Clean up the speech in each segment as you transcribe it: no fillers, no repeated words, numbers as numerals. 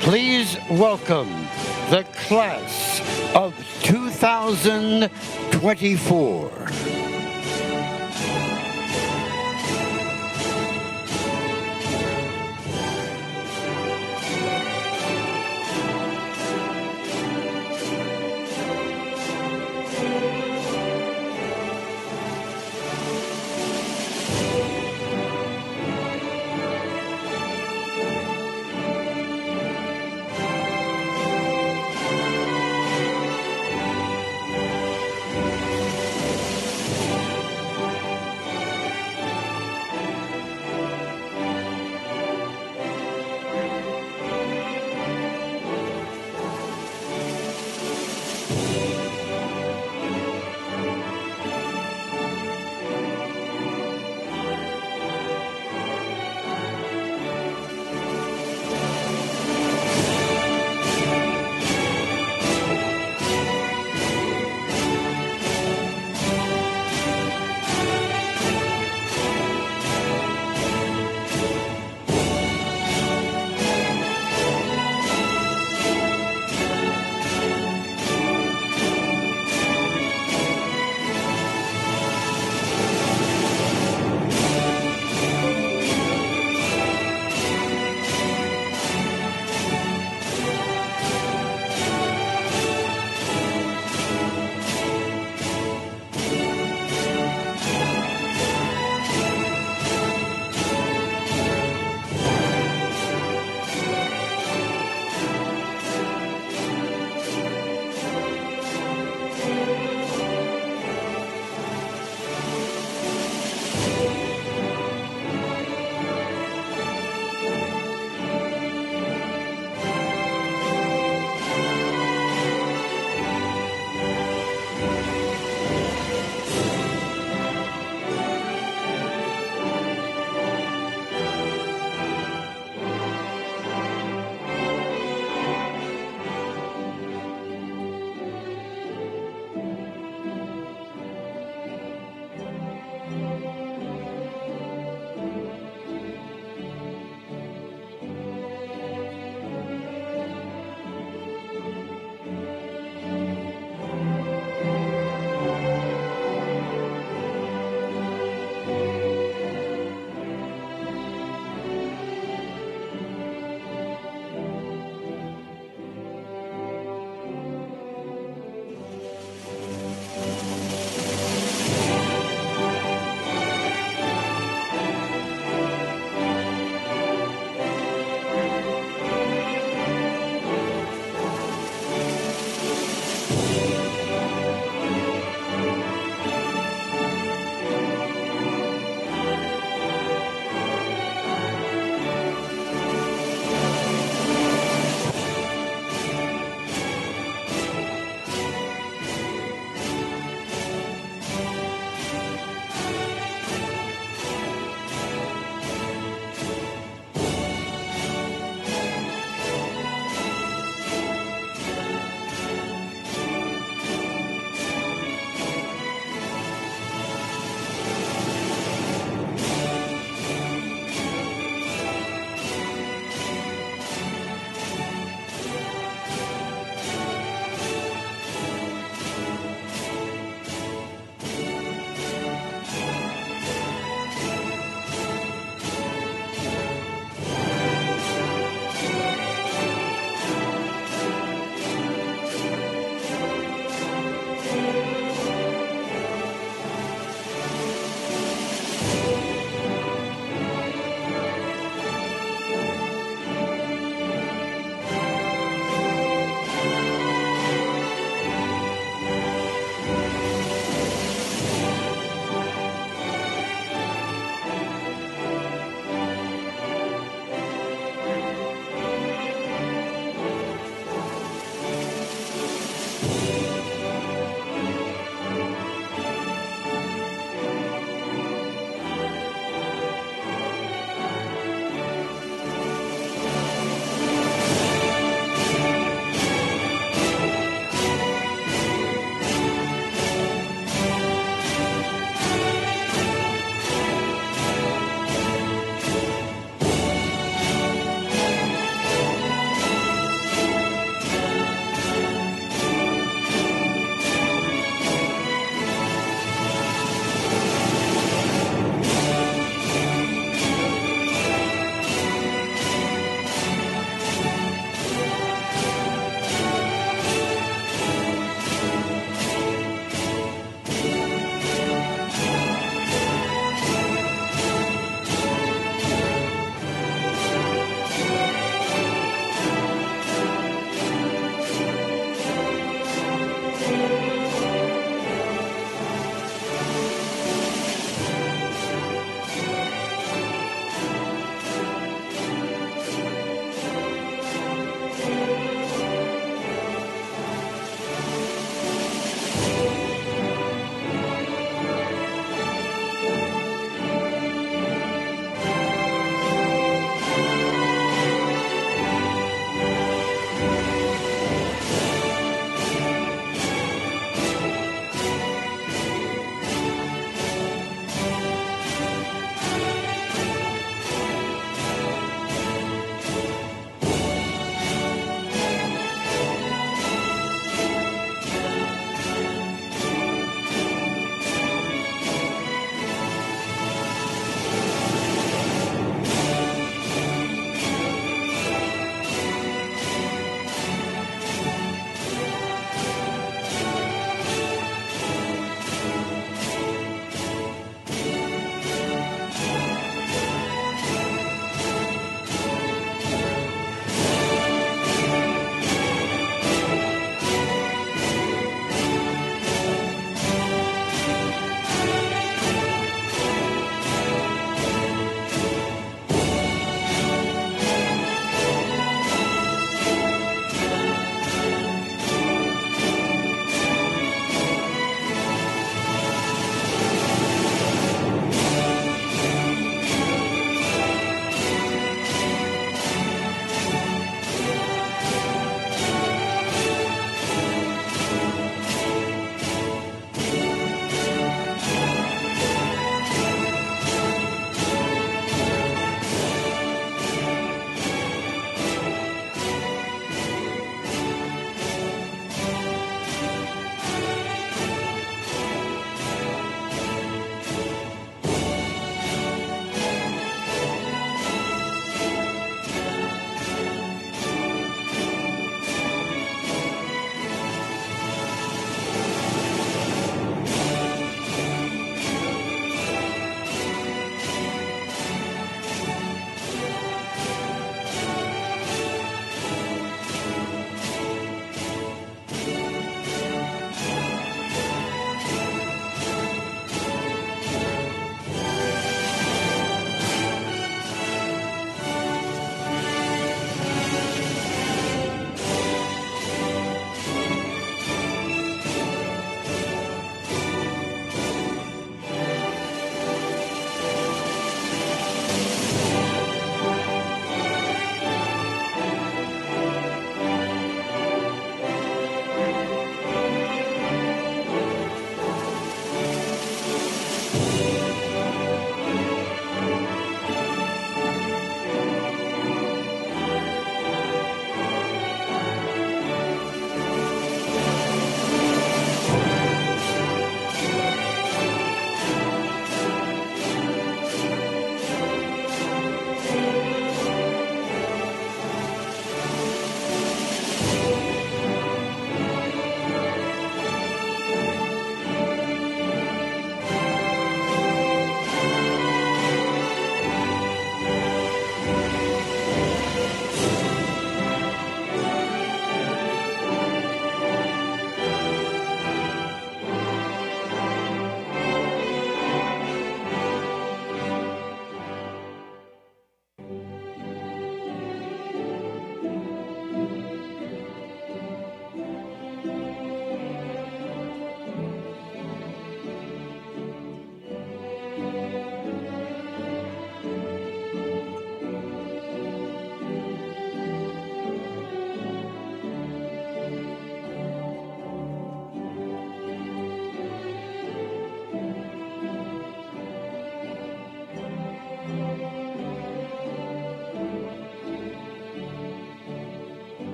Please welcome the class of 2024.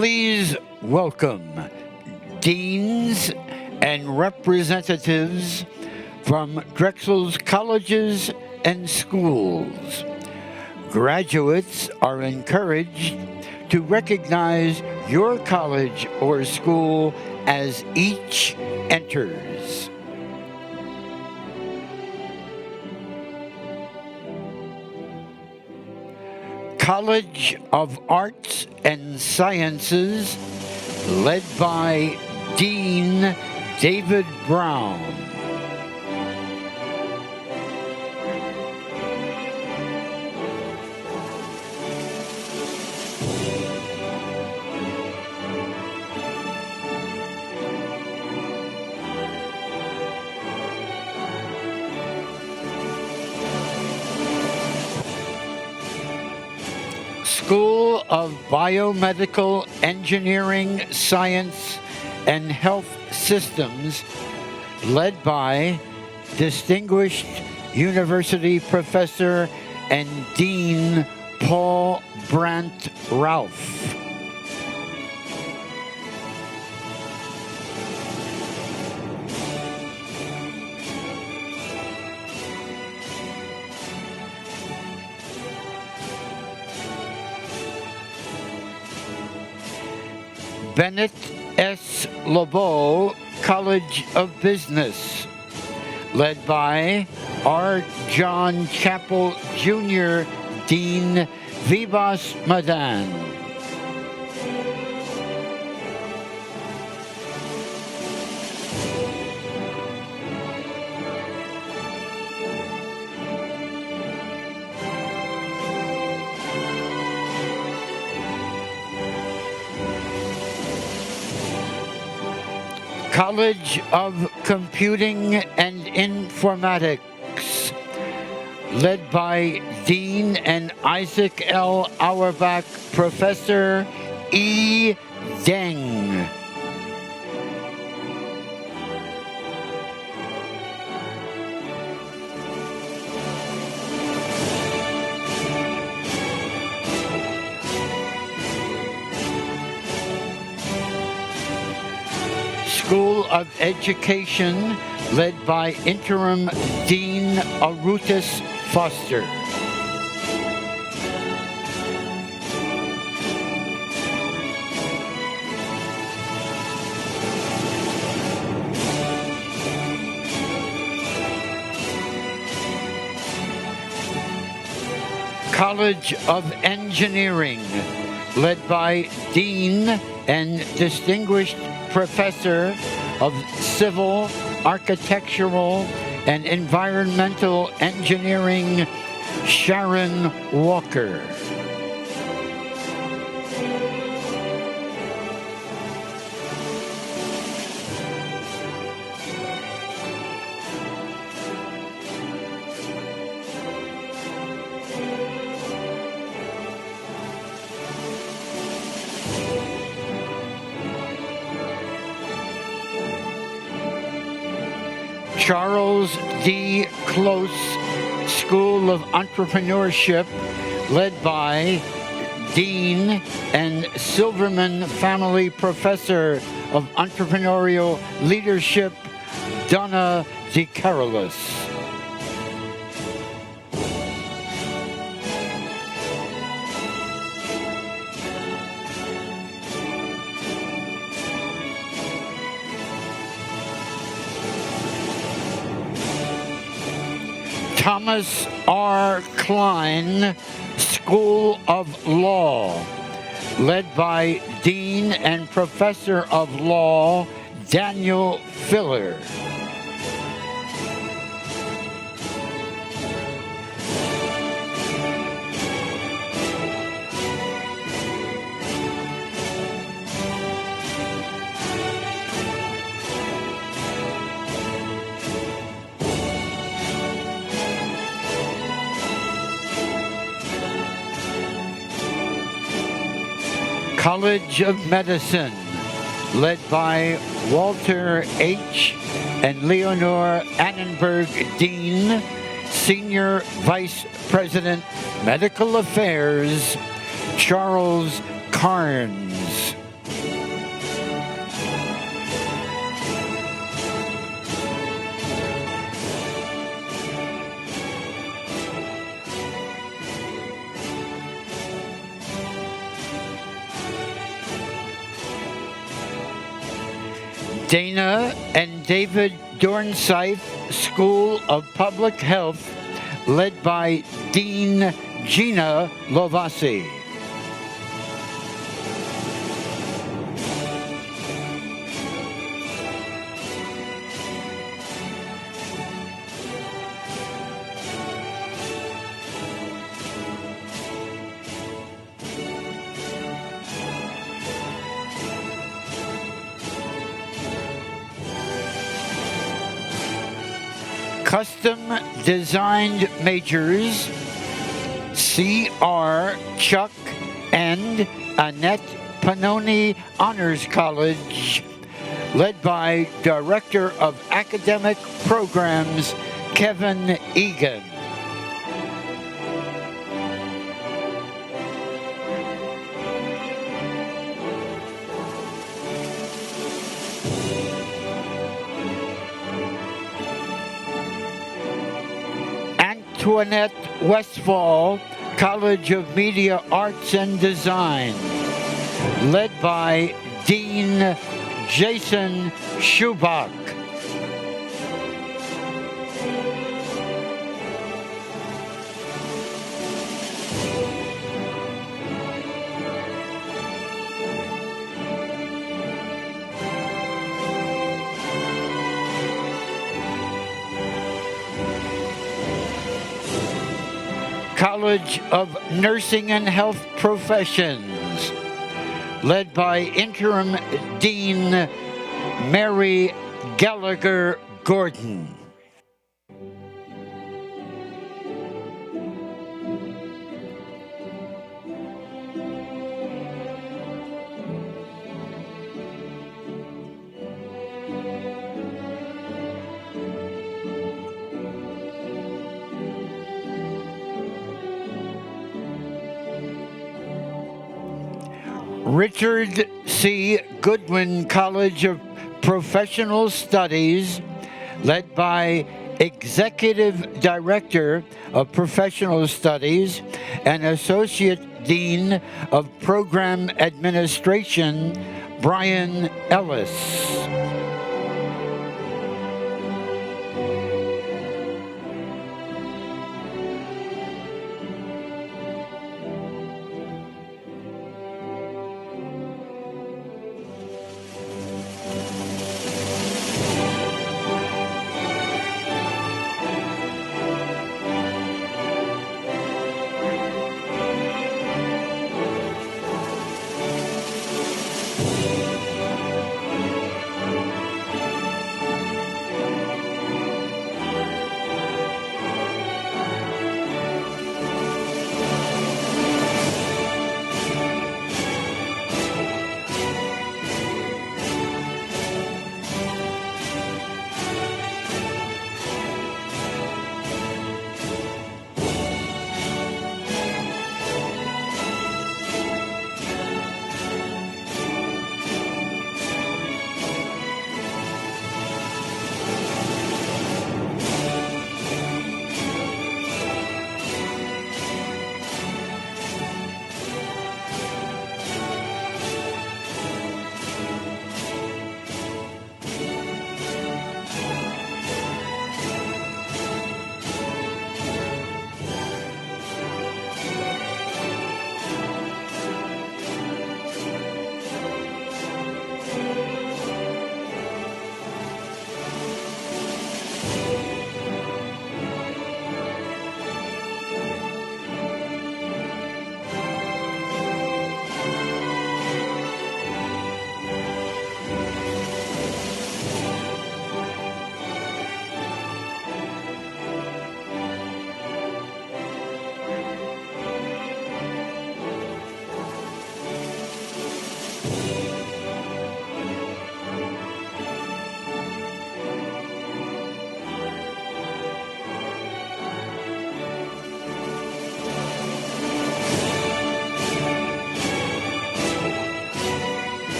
Please welcome deans and representatives from Drexel's colleges and schools. Graduates are encouraged to recognize your college or school as each enters. College of Arts and Sciences, led by Dean David Brown. School of Biomedical Engineering, Science, and Health Systems, led by Distinguished University Professor and Dean Paul Brandt Ralph. Bennett S. LeBeau College of Business, led by R. John Chappell Jr., Dean Vibas Madan. College of Computing and Informatics, led by Dean and Isaac L. Auerbach, Professor E. Deng. School of Education, led by Interim Dean Arutus Foster. College of Engineering, led by Dean and Distinguished Professor of Civil, Architectural, and Environmental Engineering, Sharon Walker. Charles D. Close School of Entrepreneurship, led by Dean and Silverman Family Professor of Entrepreneurial Leadership, Donna DeCarolis. Thomas R. Klein School of Law, led by Dean and Professor of Law, Daniel Filler. College of Medicine, led by Walter H. and Leonore Annenberg Dean, Senior Vice President, Medical Affairs, Charles Carnes. Dana and David Dornsife School of Public Health, led by Dean Gina Lovasi. Custom Designed Majors, C.R. Chuck and Annette Pannoni Honors College, led by Director of Academic Programs, Kevin Egan. Antoinette Westfall, College of Media Arts and Design, led by Dean Jason Schubach. College of Nursing and Health Professions, led by Interim Dean Mary Gallagher Gordon. Richard C. Goodwin College of Professional Studies, led by Executive Director of Professional Studies and Associate Dean of Program Administration, Brian Ellis.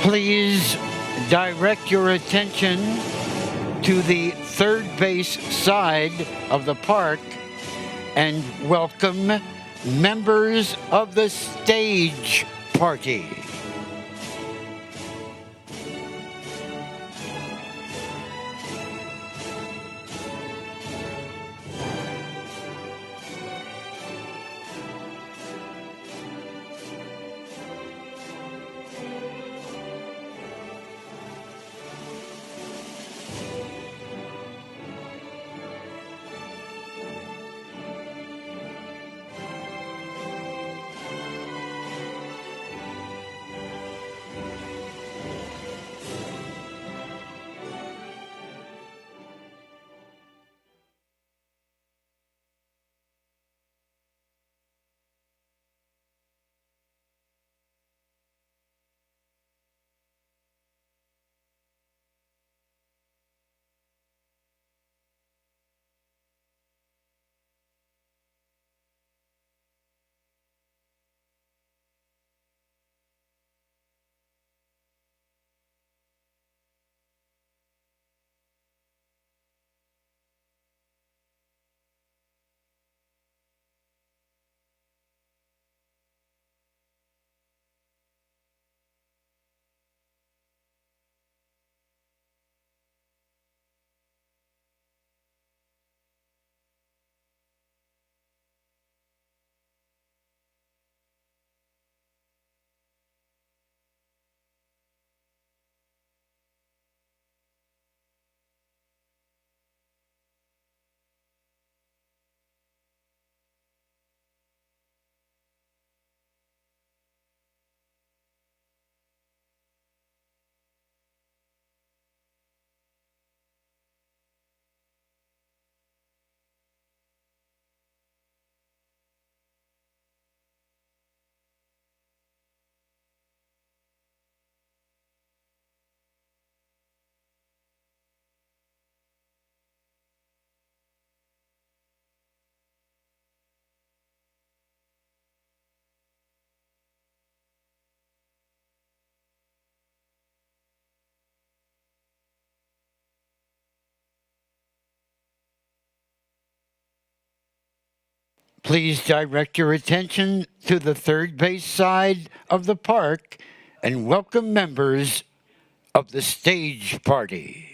Please direct your attention to the third base side of the park and welcome members of the stage party. Please direct your attention to the third base side of the park and welcome members of the stage party.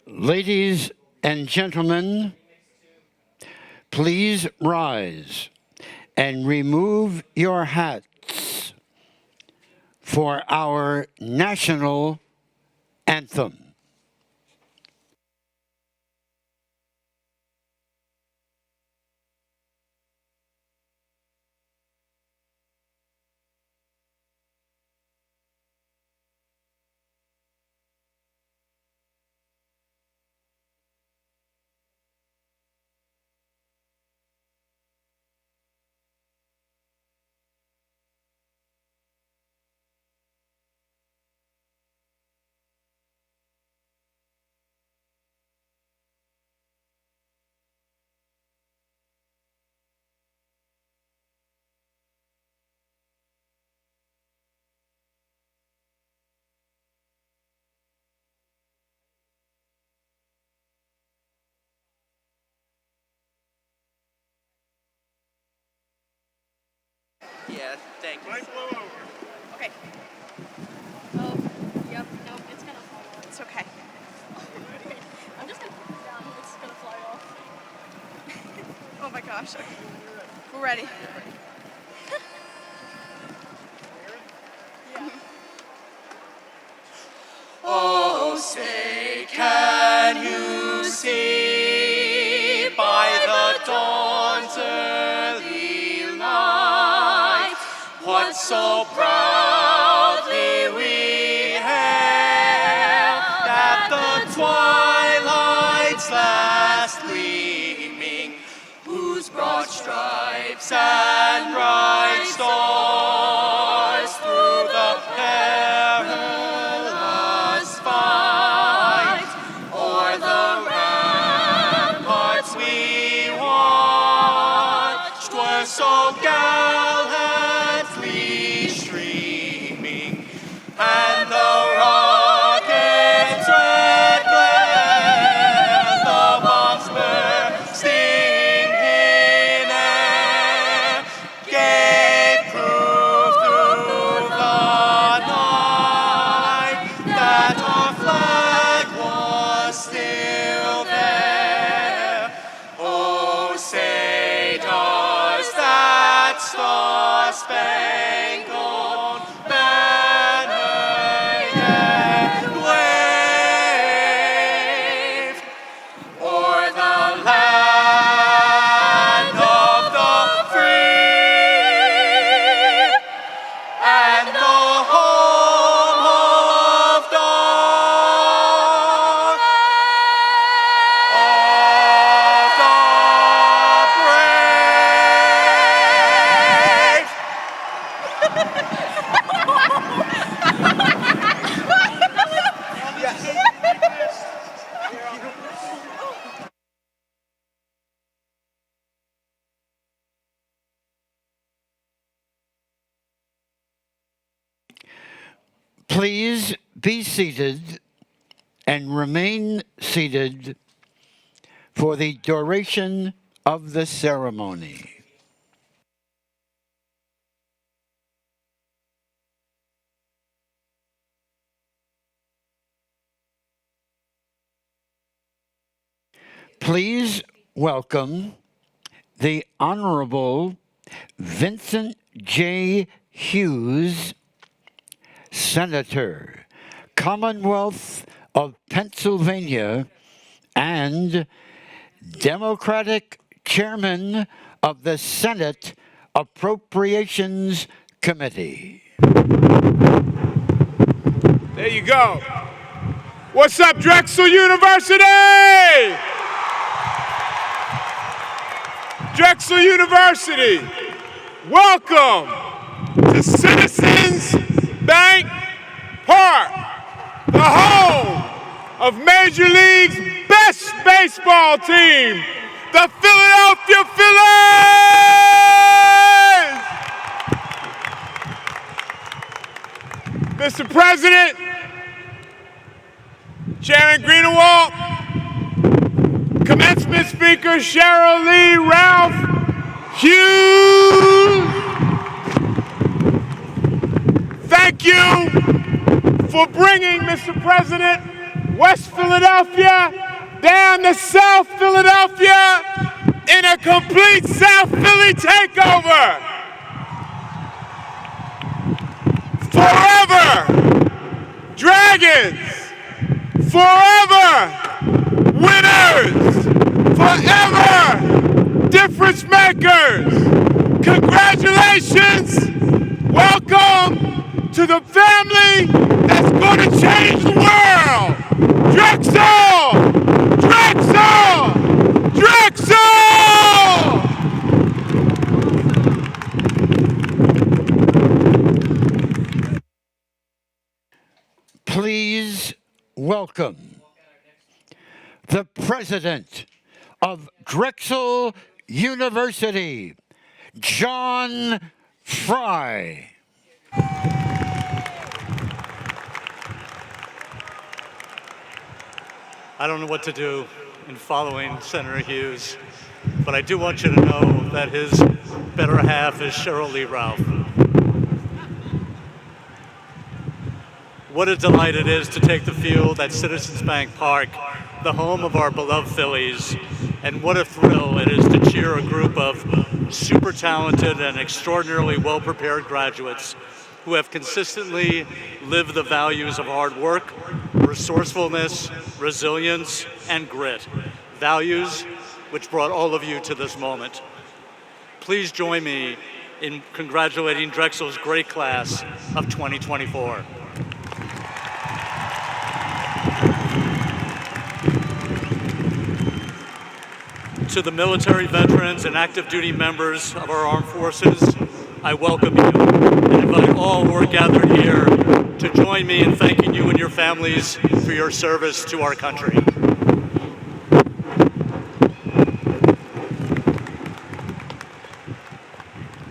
Ladies and gentlemen, please rise and remove your hats for our national anthem. Yeah, thank you. Might blow over. Okay. Oh, yep. Nope, it's gonna fall off. It's okay. I'm just gonna put it down. It's gonna fly off. Oh my gosh. Okay. We're ready. Yeah. Oh, say, can you see by the dawn's early light what so proudly we hailed at the twilight's last gleaming, whose broad stripes and bright stars through the perilous fight o'er the ramparts we watched were so gallantly streaming, and the rocket's red glare, the bombs bursting in air, gave proof through the night that our flag was still there. Oh, say does that star-spangled banner yet wave o'er the land of the free and the home of the brave? Please be seated and remain seated for the duration of the ceremony. Please welcome the Honorable Vincent J. Hughes, Senator, Commonwealth of Pennsylvania, and Democratic Chairman of the Senate Appropriations Committee. There you go. What's up, Drexel University? Drexel University, welcome to Citizens Bank Park, the home of Major League's best baseball team, the Philadelphia Phillies! Mr. President, Chairman Greenewalt, Commencement Speaker Cheryl Lee Ralph Hughes, thank you for bringing, Mr. President, West Philadelphia, down to South Philadelphia, in a complete South Philly takeover. Forever, Dragons. Forever, winners. Forever, difference makers. Congratulations. Welcome to the family that's going to change the world. Drexel! Drexel! Drexel! Please welcome the president of Drexel University, John Fry. I don't know what to do in following Senator Hughes, but I do want you to know that his better half is Cheryl Lee Ralph. What a delight it is to take the field at Citizens Bank Park, the home of our beloved Phillies, and what a thrill it is to cheer a group of super talented and extraordinarily well-prepared graduates who have consistently lived the values of hard work, resourcefulness, resilience, and grit, values which brought all of you to this moment. Please join me in congratulating Drexel's great class of 2024. To the military veterans and active duty members of our armed forces, I welcome you and invite all who are gathered here to join me in thanking you and your families for your service to our country.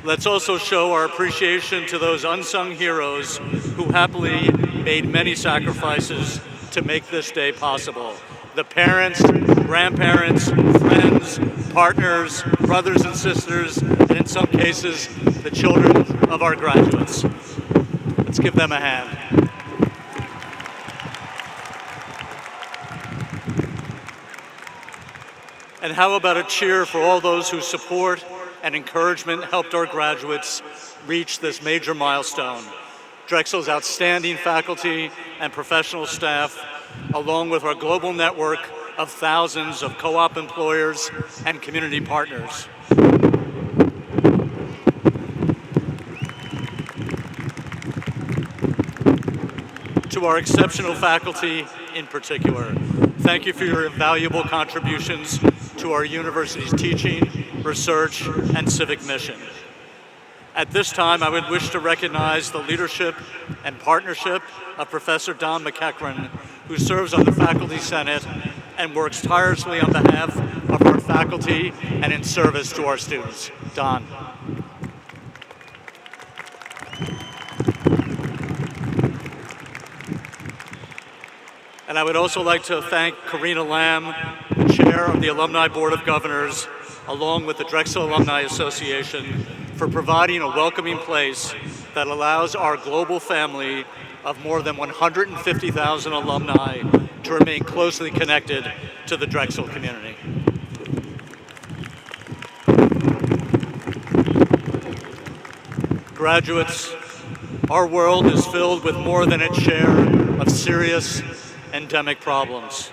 Let's also show our appreciation to those unsung heroes who happily made many sacrifices to make this day possible. The parents, grandparents, friends, partners, brothers and sisters, and in some cases, the children of our graduates. Let's give them a hand. And how about a cheer for all those whose support and encouragement helped our graduates reach this major milestone. Drexel's outstanding faculty and professional staff, along with our global network of thousands of co-op employers and community partners. To our exceptional faculty in particular, thank you for your invaluable contributions to our university's teaching, research, and civic mission. At this time, I would wish to recognize the leadership and partnership of Professor Don McEachran, who serves on the Faculty Senate and works tirelessly on behalf of our faculty and in service to our students. Don. And I would also like to thank Karina Lamb, the chair of the Alumni Board of Governors, along with the Drexel Alumni Association, for providing a welcoming place that allows our global family of more than 150,000 alumni to remain closely connected to the Drexel community. Graduates, our world is filled with more than its share of serious endemic problems.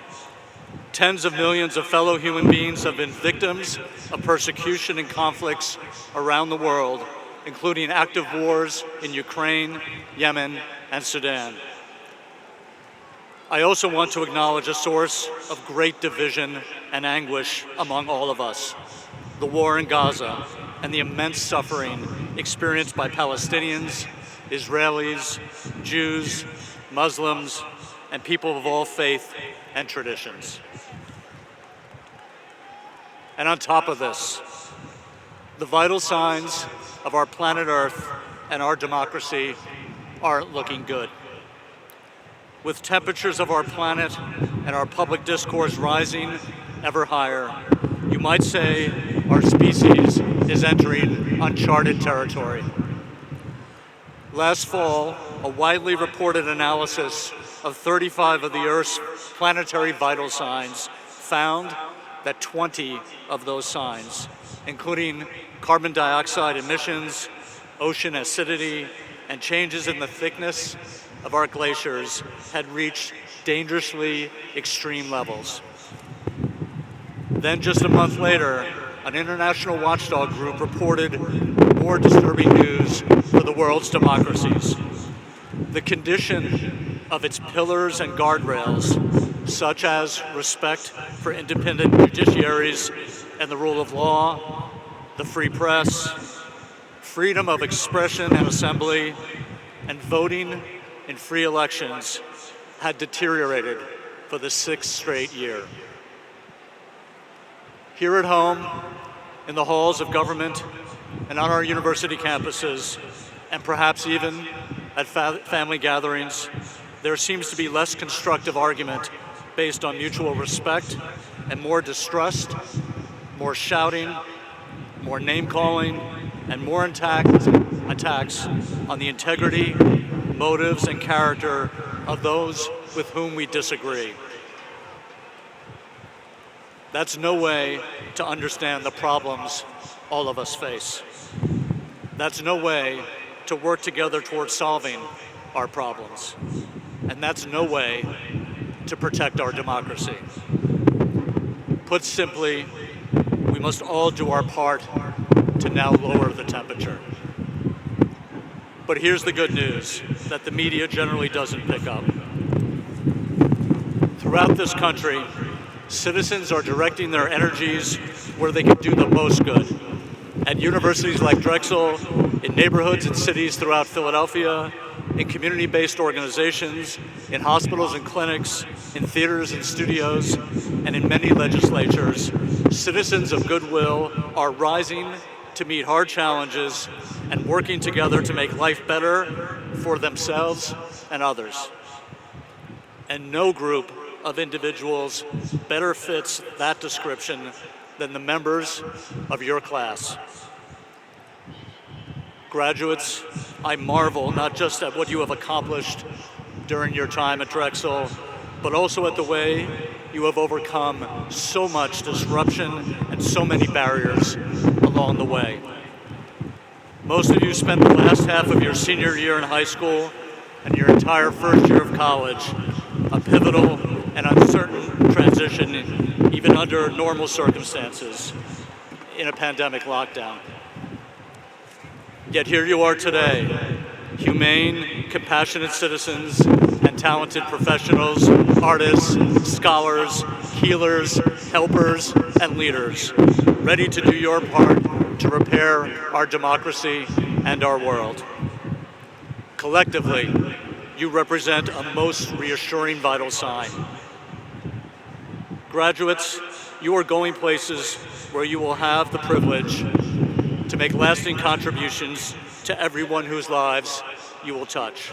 Tens of millions of fellow human beings have been victims of persecution and conflicts around the world, including active wars in Ukraine, Yemen, and Sudan. I also want to acknowledge a source of great division and anguish among all of us, the war in Gaza and the immense suffering experienced by Palestinians, Israelis, Jews, Muslims, and people of all faith and traditions. And on top of this, the vital signs of our planet Earth and our democracy aren't looking good. With temperatures of our planet and our public discourse rising ever higher, you might say our species is entering uncharted territory. Last fall, a widely reported analysis of 35 of the Earth's planetary vital signs found that 20 of those signs, including carbon dioxide emissions, ocean acidity, and changes in the thickness of our glaciers, had reached dangerously extreme levels. Then just a month later, an international watchdog group reported more disturbing news for the world's democracies. The condition of its pillars and guardrails, such as respect for independent judiciaries and the rule of law, the free press, freedom of expression and assembly, and voting in free elections, had deteriorated for the 6th straight year. Here at home, in the halls of government, and on our university campuses, and perhaps even at family gatherings, there seems to be less constructive argument based on mutual respect and more distrust, more shouting, more name-calling, and more attacks on the integrity, motives, and character of those with whom we disagree. That's no way to understand the problems all of us face. That's no way to work together towards solving our problems. And that's no way to protect our democracy. Put simply, we must all do our part to now lower the temperature. But here's the good news that the media generally doesn't pick up. Throughout this country, citizens are directing their energies where they can do the most good. At universities like Drexel, in neighborhoods and cities throughout Philadelphia, in community-based organizations, in hospitals and clinics, in theaters and studios, and in many legislatures, citizens of goodwill are rising to meet hard challenges and working together to make life better for themselves and others. And no group of individuals better fits that description than the members of your class. Graduates, I marvel not just at what you have accomplished during your time at Drexel, but also at the way you have overcome so much disruption and so many barriers along the way. Most of you spent the last half of your senior year in high school and your entire first year of college, a pivotal and uncertain transition, even under normal circumstances, in a pandemic lockdown. Yet here you are today, humane, compassionate citizens and talented professionals, artists, scholars, healers, helpers, and leaders, ready to do your part to repair our democracy and our world. Collectively, you represent a most reassuring vital sign. Graduates, you are going places where you will have the privilege to make lasting contributions to everyone whose lives you will touch.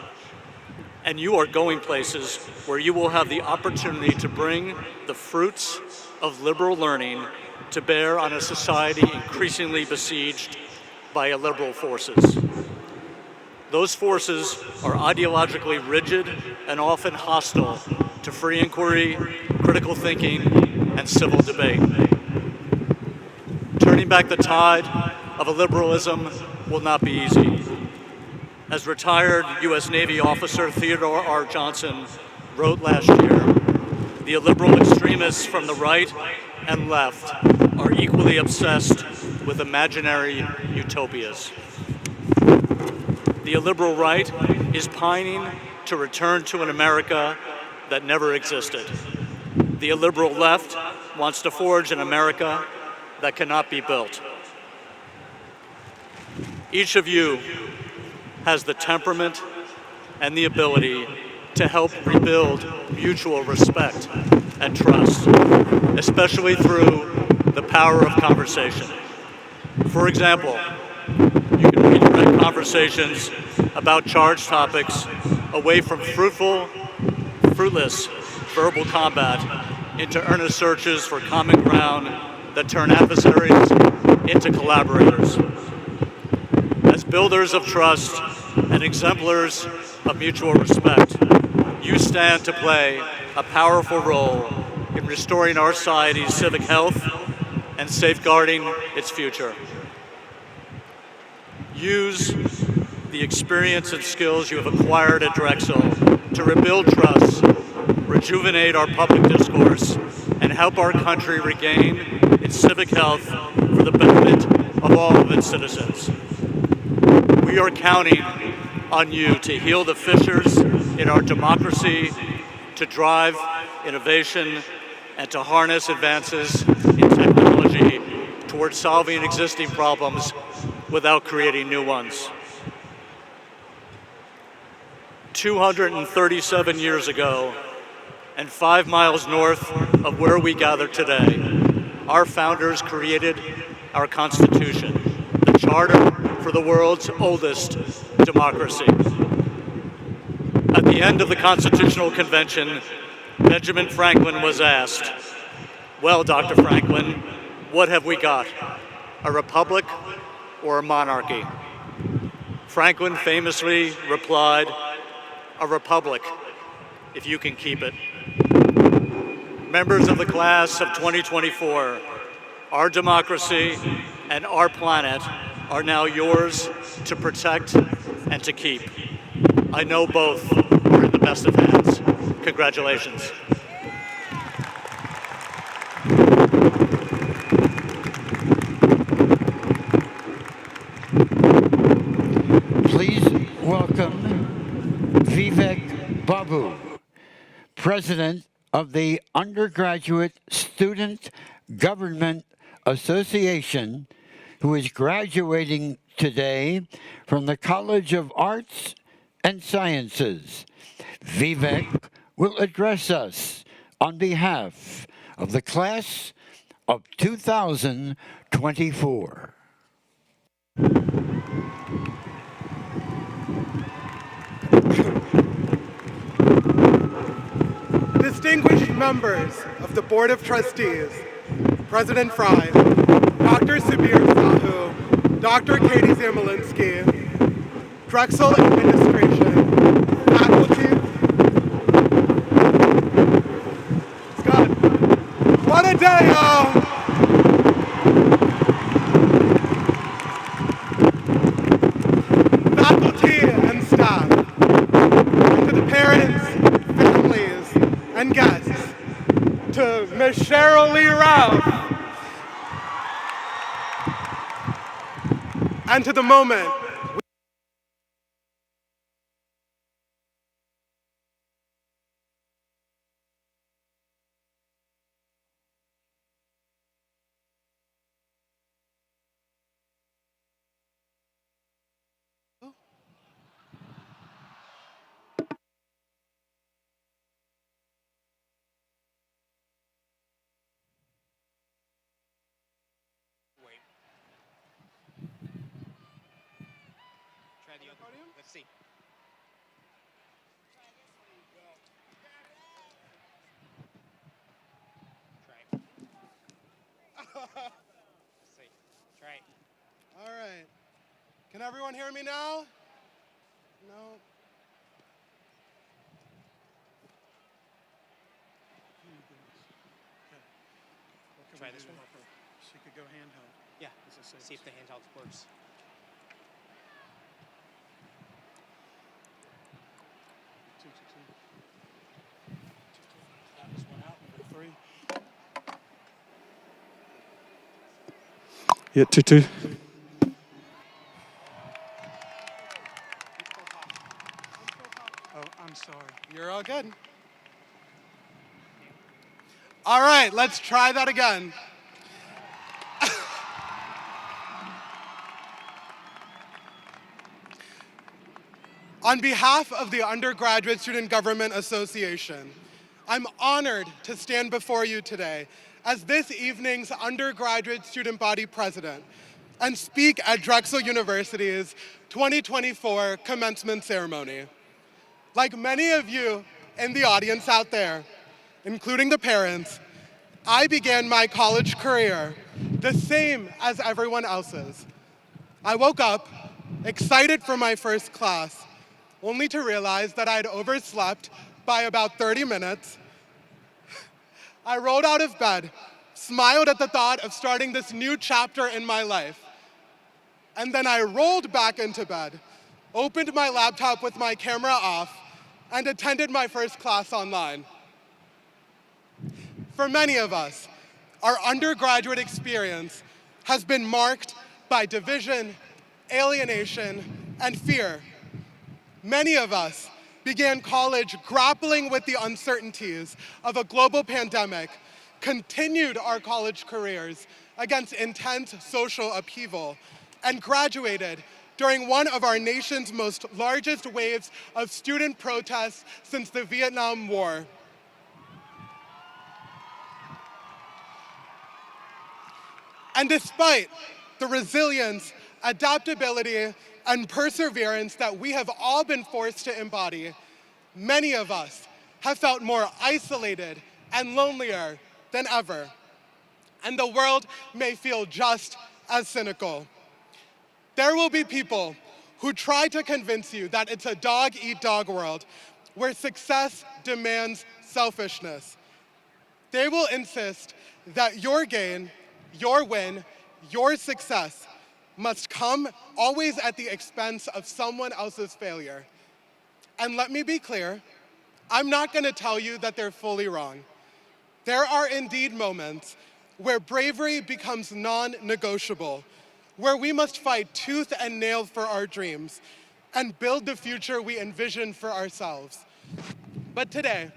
And you are going places where you will have the opportunity to bring the fruits of liberal learning to bear on a society increasingly besieged by illiberal forces. Those forces are ideologically rigid and often hostile to free inquiry, critical thinking, and civil debate. Turning back the tide of illiberalism will not be easy. As retired U.S. Navy officer Theodore R. Johnson wrote last year, the illiberal extremists from the right and left are equally obsessed with imaginary utopias. The illiberal right is pining to return to an America that never existed. The illiberal left wants to forge an America that cannot be built. Each of you has the temperament and the ability to help rebuild mutual respect and trust, especially through the power of conversation. For example, you can redirect conversations about charged topics away from fruitless verbal combat into earnest searches for common ground that turn adversaries into collaborators. As builders of trust and exemplars of mutual respect, you stand to play a powerful role in restoring our society's civic health and safeguarding its future. Use the experience and skills you have acquired at Drexel to rebuild trust, rejuvenate our public discourse, and help our country regain its civic health for the benefit of all of its citizens. We are counting on you to heal the fissures in our democracy, to drive innovation, and to harness advances in technology towards solving existing problems without creating new ones. 237 years ago, and 5 miles north of where we gather today, our founders created our Constitution, the charter for the world's oldest democracy. At the end of the Constitutional Convention, Benjamin Franklin was asked, "Well, Dr. Franklin, what have we got? A republic or a monarchy?" Franklin famously replied, "A republic, if you can keep it." Members of the class of 2024, our democracy and our planet are now yours to protect and to keep. I know both are in the best of hands. Congratulations. Please welcome Vivek Babu, President of the Undergraduate Student Government Association, who is graduating today from the College of Arts and Sciences. Vivek will address us on behalf of the class of 2024. Distinguished members of the Board of Trustees, President Fry, Dr. Sabir Sahu, Dr. Katie Zamolinsky, Drexel Administration, faculty. Scott, what a day, y'all! Faculty and staff, and to the parents, families, and guests, to Ms. Cheryl Lee Ralph, and to the moment. Try the other one. Let's see. Try it. Let's see. Try it. All right. Can everyone hear me now? No? Try this one. She could go handheld. Yeah. See if the handheld works. That was one out, number 3. Yeah, 2-2. Oh, I'm sorry. You're all good. All right, let's try that again. On behalf of the Undergraduate Student Government Association, I'm honored to stand before you today as this evening's undergraduate student body president and speak at Drexel University's 2024 commencement ceremony. Like many of you in the audience out there, including the parents, I began my college career the same as everyone else's. I woke up excited for my first class, only to realize that I'd overslept by about 30 minutes. I rolled out of bed, smiled at the thought of starting this new chapter in my life. And then I rolled back into bed, opened my laptop with my camera off, and attended my first class online. For many of us, our undergraduate experience has been marked by division, alienation, and fear. Many of us began college grappling with the uncertainties of a global pandemic, continued our college careers against intense social upheaval, and graduated during one of our nation's most largest waves of student protests since the Vietnam War. And despite the resilience, adaptability, and perseverance that we have all been forced to embody, many of us have felt more isolated and lonelier than ever. And the world may feel just as cynical. There will be people who try to convince you that it's a dog-eat-dog world where success demands selfishness. They will insist that your gain, your win, your success must come always at the expense of someone else's failure. And let me be clear, I'm not going to tell you that they're fully wrong. There are indeed moments where bravery becomes non-negotiable, where we must fight tooth and nail for our dreams and build the future we envision for ourselves. But today,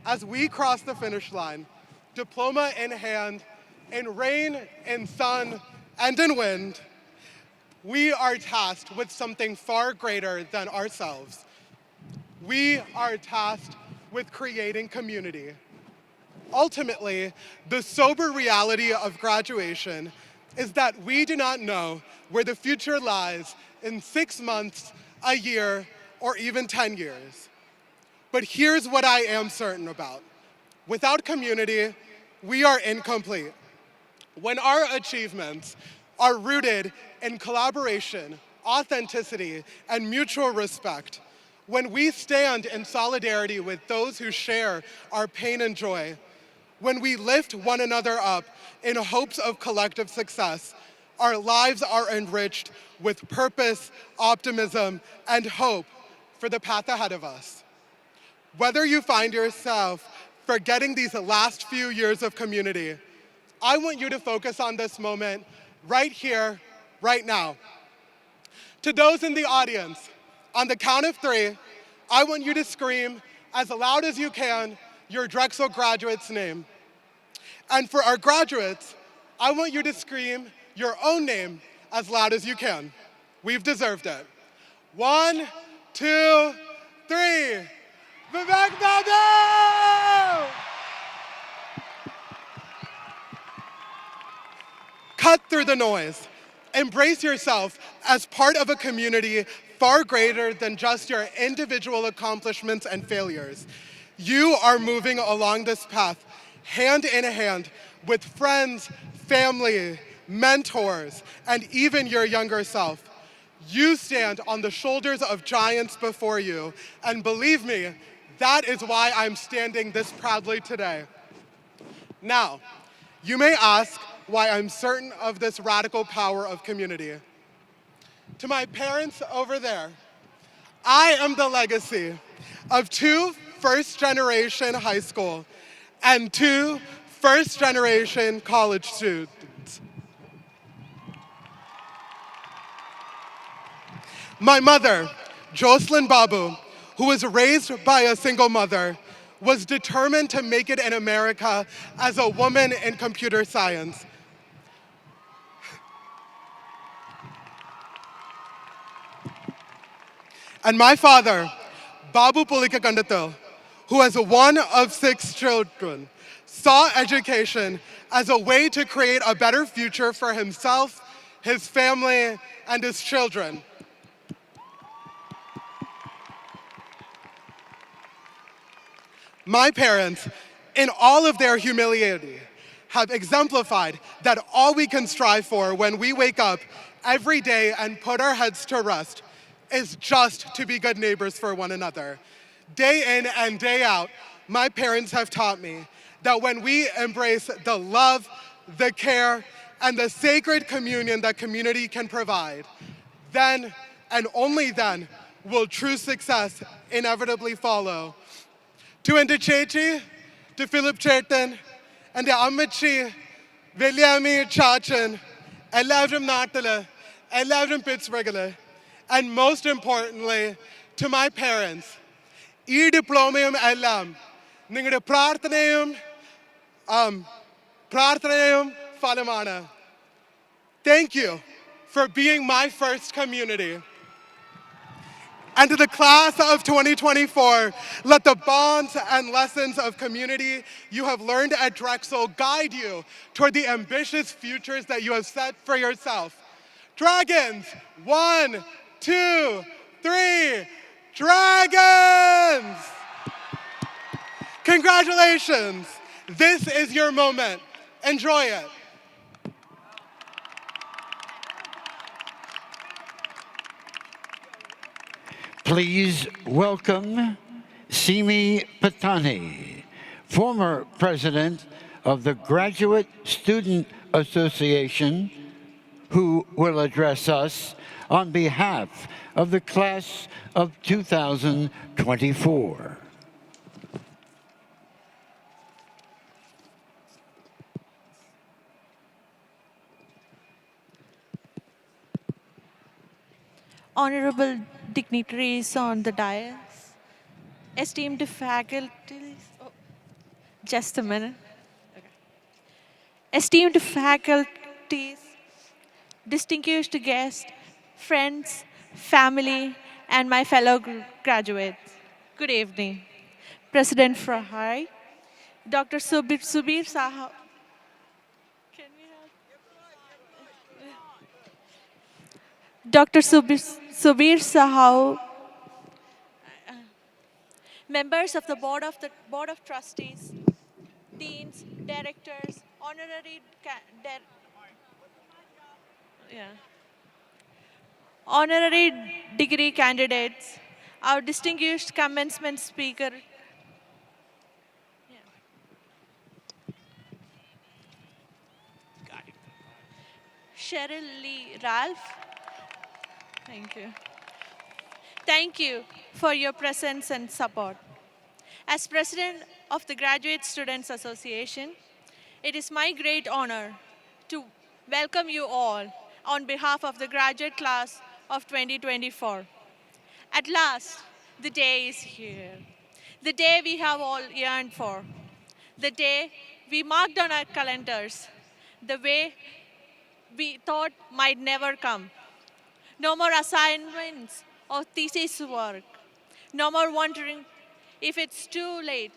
as we cross the finish line, diploma in hand, in rain, in sun, and in wind, we are tasked with something far greater than ourselves. We are tasked with creating community. Ultimately, the sober reality of graduation is that we do not know where the future lies in 6 months, a year, or even 10 years. But here's what I am certain about. Without community, we are incomplete. When our achievements are rooted in collaboration, authenticity, and mutual respect, when we stand in solidarity with those who share our pain and joy, when we lift one another up in hopes of collective success, our lives are enriched with purpose, optimism, and hope for the path ahead of us. Whether you find yourself forgetting these last few years of community, I want you to focus on this moment right here, right now. To those in the audience, on the count of 3, I want you to scream as loud as you can your Drexel graduate's name. And for our graduates, I want you to scream your own name as loud as you can. We've deserved it. 1, 2, 3. Vivek Babu! Cut through the noise. Embrace yourself as part of a community far greater than just your individual accomplishments and failures. You are moving along this path hand in hand with friends, family, mentors, and even your younger self. You stand on the shoulders of giants before you, and believe me, that is why I'm standing this proudly today. Now, you may ask why I'm certain of this radical power of community. To my parents over there, I am the legacy of 2 first-generation high school and 2 first-generation college students. My mother, Jocelyn Babu, who was raised by a single mother, was determined to make it in America as a woman in computer science. And my father, Babu Pulika Kandatil, who has 1 of 6 children, saw education as a way to create a better future for himself, his family, and his children. My parents, in all of their humility, have exemplified that all we can strive for when we wake up every day and put our heads to rest is just to be good neighbors for one another. Day in and day out, my parents have taught me that when we embrace the love, the care, and the sacred communion that community can provide, then and only then will true success inevitably follow. To Chechi, to Philip Chetan, and the Amachi, Viljami Chachan, എല്ലാവരും നാട്ടില്, എല്ലാവരും Pittsburgh, and most importantly, to my parents, ഈ ഡിപ്ലോമയും എല്ലാം നിങ്ങളുടെ പ്രാർത്ഥനയും ഫലമാണ്. Thank you for being my first community. And to the class of 2024, let the bonds and lessons of community you have learned at Drexel guide you toward the ambitious futures that you have set for yourself. Dragons, 1, 2, 3, Dragons! Congratulations! This is your moment. Enjoy it. Please welcome Simi Patani, former president of the Graduate Student Association, who will address us on behalf of the class of 2024. Honorable dignitaries on the dais, esteemed faculty, just a minute. Okay. Esteemed faculties, distinguished guests, friends, family, and my fellow graduates, good evening. President Frahai, Dr. Subir Saha. Can we have Dr. Subir Sahau, members of the Board of Trustees, deans, directors, honorary degree candidates, our distinguished commencement speaker, Cheryl Lee Ralph. Thank you. Thank you for your presence and support. As president of the Graduate Students Association, it is my great honor to welcome you all on behalf of the graduate class of 2024. At last, the day is here. The day we have all yearned for. The day we marked on our calendars. The way we thought might never come. No more assignments or thesis work. No more wondering if it's too late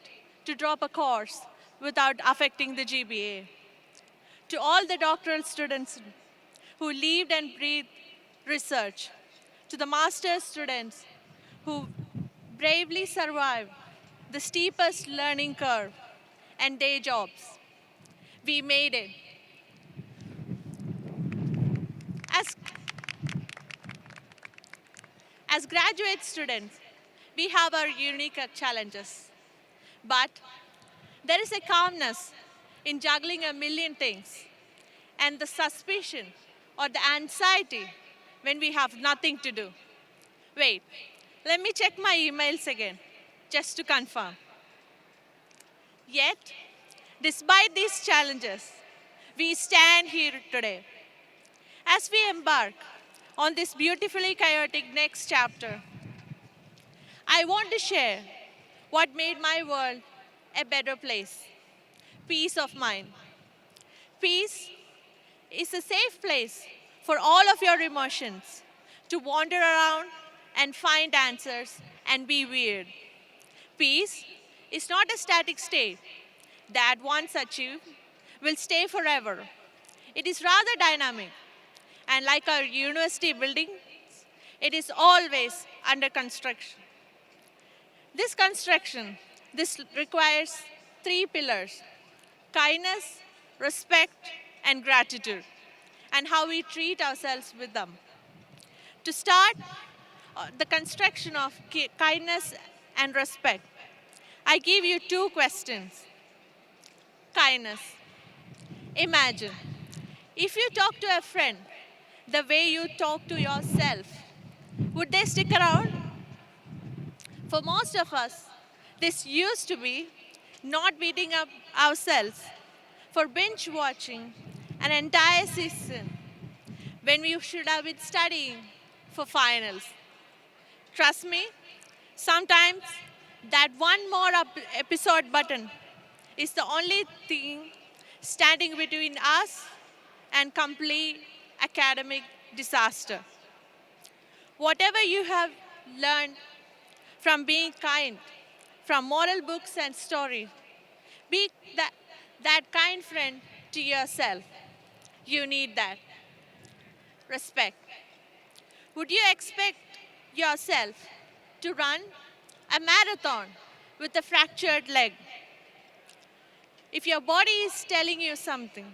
to drop a course without affecting the GPA. To all the doctoral students who lived and breathed research, to the master's students who bravely survived the steepest learning curve and day jobs, we made it. As graduate students, we have our unique challenges. But there is a calmness in juggling a million things and the suspicion or the anxiety when we have nothing to do. Wait, let me check my emails again, just to confirm. Yet, despite these challenges, we stand here today. As we embark on this beautifully chaotic next chapter, I want to share what made my world a better place: peace of mind. Peace is a safe place for all of your emotions to wander around and find answers and be weird. Peace is not a static state that once achieved will stay forever. It is rather dynamic. And like our university buildings, it is always under construction. This construction, requires 3 pillars: kindness, respect, and gratitude, and how we treat ourselves with them. To start the construction of kindness and respect. I give you two questions. Kindness. Imagine if you talk to a friend the way you talk to yourself, would they stick around? For most of us, this used to be not beating up ourselves for binge watching an entire season when we should have been studying for finals. Trust me, sometimes that one more episode button is the only thing standing between us and complete academic disaster. Whatever you have learned from being kind, from moral books and stories, be that kind friend to yourself. You need that. Respect. Would you expect yourself to run a marathon with a fractured leg? If your body is telling you something,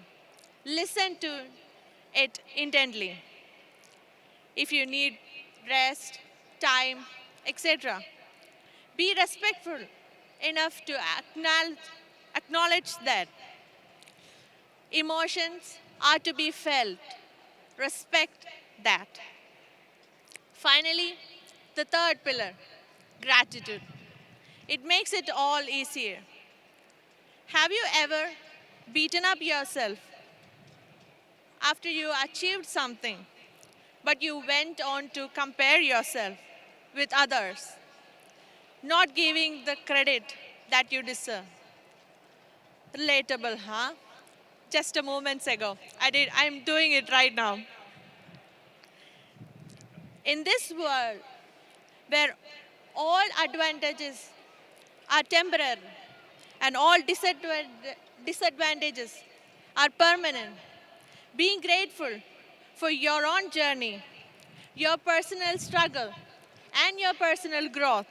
listen to it intently. If you need rest, time, etc., be respectful enough to acknowledge that. Emotions are to be felt. Respect that. Finally, the third pillar, gratitude. It makes it all easier. Have you ever beaten up yourself after you achieved something, but you went on to compare yourself with others, not giving the credit that you deserve? Relatable, huh? Just a moments ago. I'm doing it right now. In this world where all advantages are temporary and all disadvantages are permanent, being grateful for your own journey, your personal struggle, and your personal growth,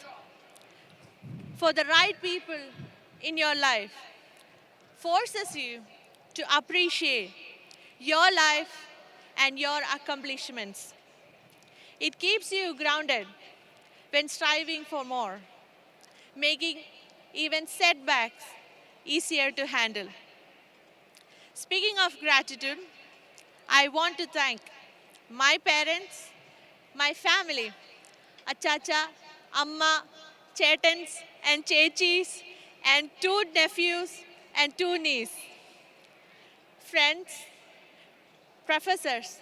for the right people in your life, forces you to appreciate your life and your accomplishments. It keeps you grounded when striving for more, making even setbacks easier to handle. Speaking of gratitude, I want to thank my parents, my family, Achacha, Amma, Chetans and Chechis, and 2 nephews and 2 nieces, friends, professors,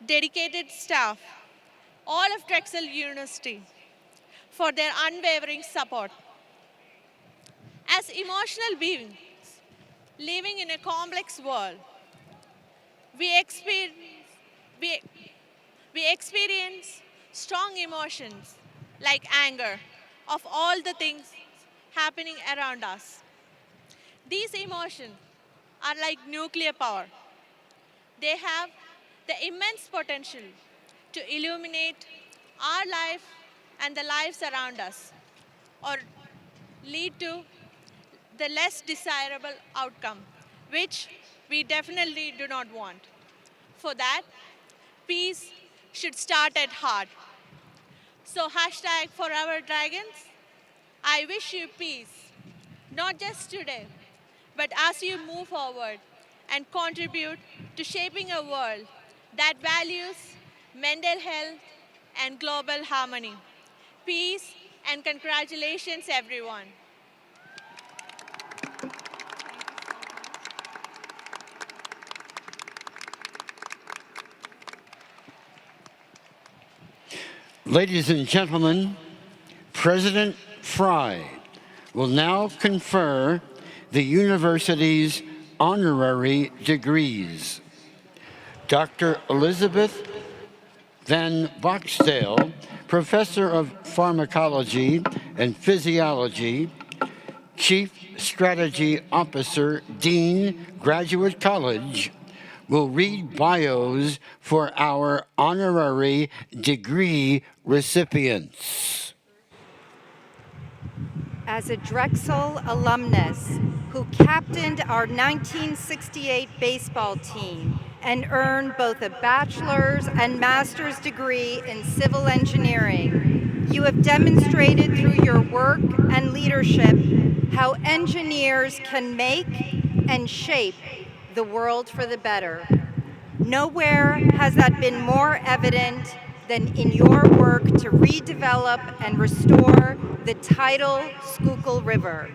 dedicated staff, all of Drexel University, for their unwavering support. As emotional beings living in a complex world, we experience strong emotions like anger of all the things happening around us. These emotions are like nuclear power. They have the immense potential to illuminate our life and the lives around us, or lead to the less desirable outcome, which we definitely do not want. For that, peace should start at heart. So hashtag Forever Dragons, I wish you peace, not just today, but as you move forward and contribute to shaping a world that values mental health and global harmony. Peace and congratulations, everyone. Ladies and gentlemen, President Fry will now confer the university's honorary degrees. Dr. Elizabeth Van Boxdale, Professor of Pharmacology and Physiology, Chief Strategy Officer, Dean, Graduate College, will read bios for our honorary degree recipients. As a Drexel alumnus who captained our 1968 baseball team and earned both a bachelor's and master's degree in civil engineering, You have demonstrated through your work and leadership how engineers can make and shape the world for the better. Nowhere has that been more evident than in your work to redevelop and restore the tidal Schuylkill River.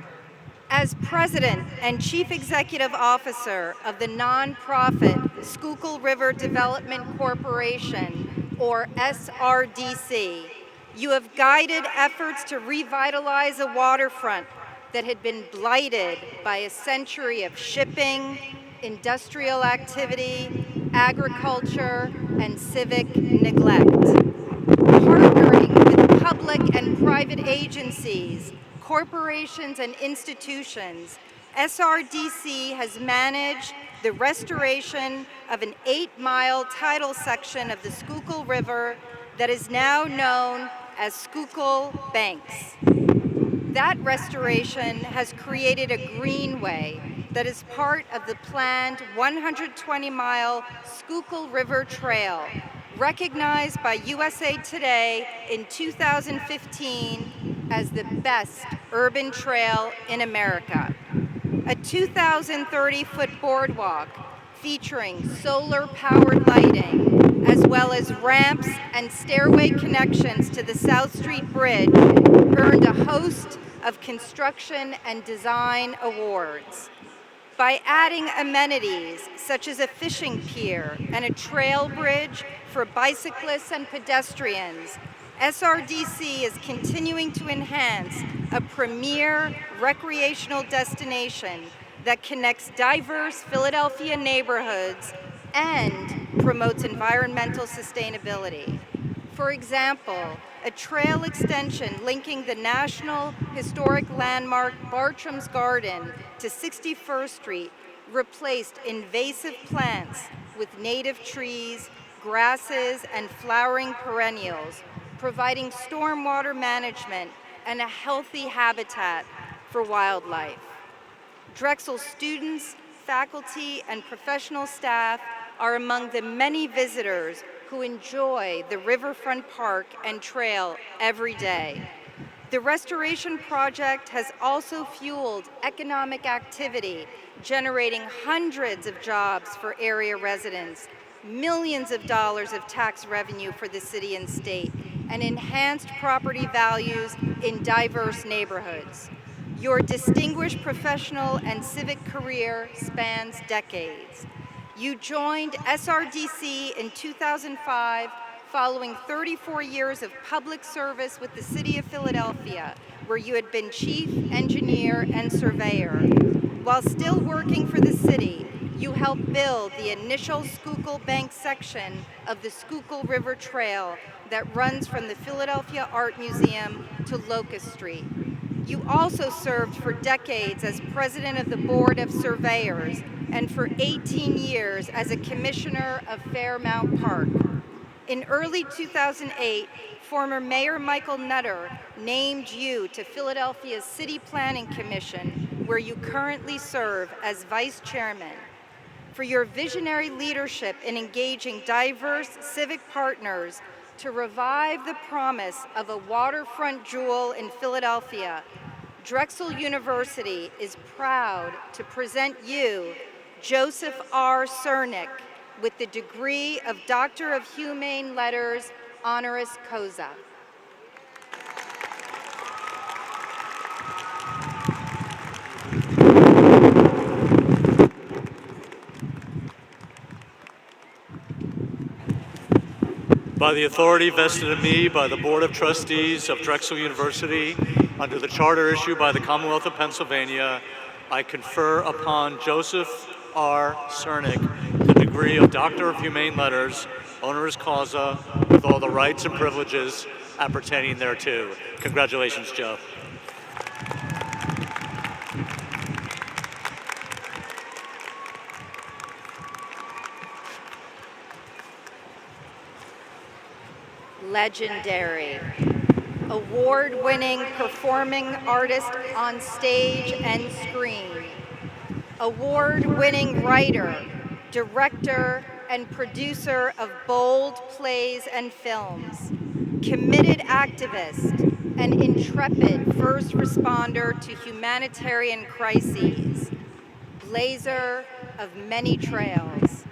As President and Chief Executive Officer of the nonprofit Schuylkill River Development Corporation, or SRDC, you have guided efforts to revitalize a waterfront that had been blighted by a century of shipping, industrial activity, agriculture, and civic neglect. Partnering with public and private agencies, corporations, and institutions, SRDC has managed the restoration of an 8-mile tidal section of the Schuylkill River that is now known as Schuylkill Banks. That restoration has created a greenway that is part of the planned 120-mile Schuylkill River Trail, recognized by USA Today in 2015 as the best urban trail in America. A 2,030-foot boardwalk featuring solar-powered lighting, as well as ramps and stairway connections to the South Street Bridge, earned a host of construction and design awards. By adding amenities such as a fishing pier and a trail bridge for bicyclists and pedestrians, SRDC is continuing to enhance a premier recreational destination that connects diverse Philadelphia neighborhoods and promotes environmental sustainability. For example, a trail extension linking the National Historic Landmark Bartram's Garden to 61st Street replaced invasive plants with native trees, grasses, and flowering perennials, providing stormwater management and a healthy habitat for wildlife. Drexel students, faculty, and professional staff are among the many visitors who enjoy the Riverfront Park and Trail every day. The restoration project has also fueled economic activity, generating hundreds of jobs for area residents, millions of dollars of tax revenue for the city and state, and enhanced property values in diverse neighborhoods. Your distinguished professional and civic career spans decades. You joined SRDC in 2005 following 34 years of public service with the City of Philadelphia, where you had been chief engineer and surveyor. While still working for the city, you helped build the initial Schuylkill Bank section of the Schuylkill River Trail that runs from the Philadelphia Art Museum to Locust Street. You also served for decades as president of the Board of Surveyors and for 18 years as a commissioner of Fairmount Park. In early 2008, former Mayor Michael Nutter named you to Philadelphia's City Planning Commission, where you currently serve as vice chairman. For your visionary leadership in engaging diverse civic partners to revive the promise of a waterfront jewel in Philadelphia, Drexel University is proud to present you Joseph R. Cernick with the degree of Doctor of Humane Letters, honoris causa. By the authority vested in me by the Board of Trustees of Drexel University, under the charter issued by the Commonwealth of Pennsylvania, I confer upon Joseph R. Cernick the degree of Doctor of Humane Letters, honoris causa, with all the rights and privileges appertaining thereto. Congratulations, Joe. Legendary. Award-winning performing artist on stage and screen. Award-winning writer, director, and producer of bold plays and films. committed activist, and intrepid first responder to humanitarian crises, blazer of many trails.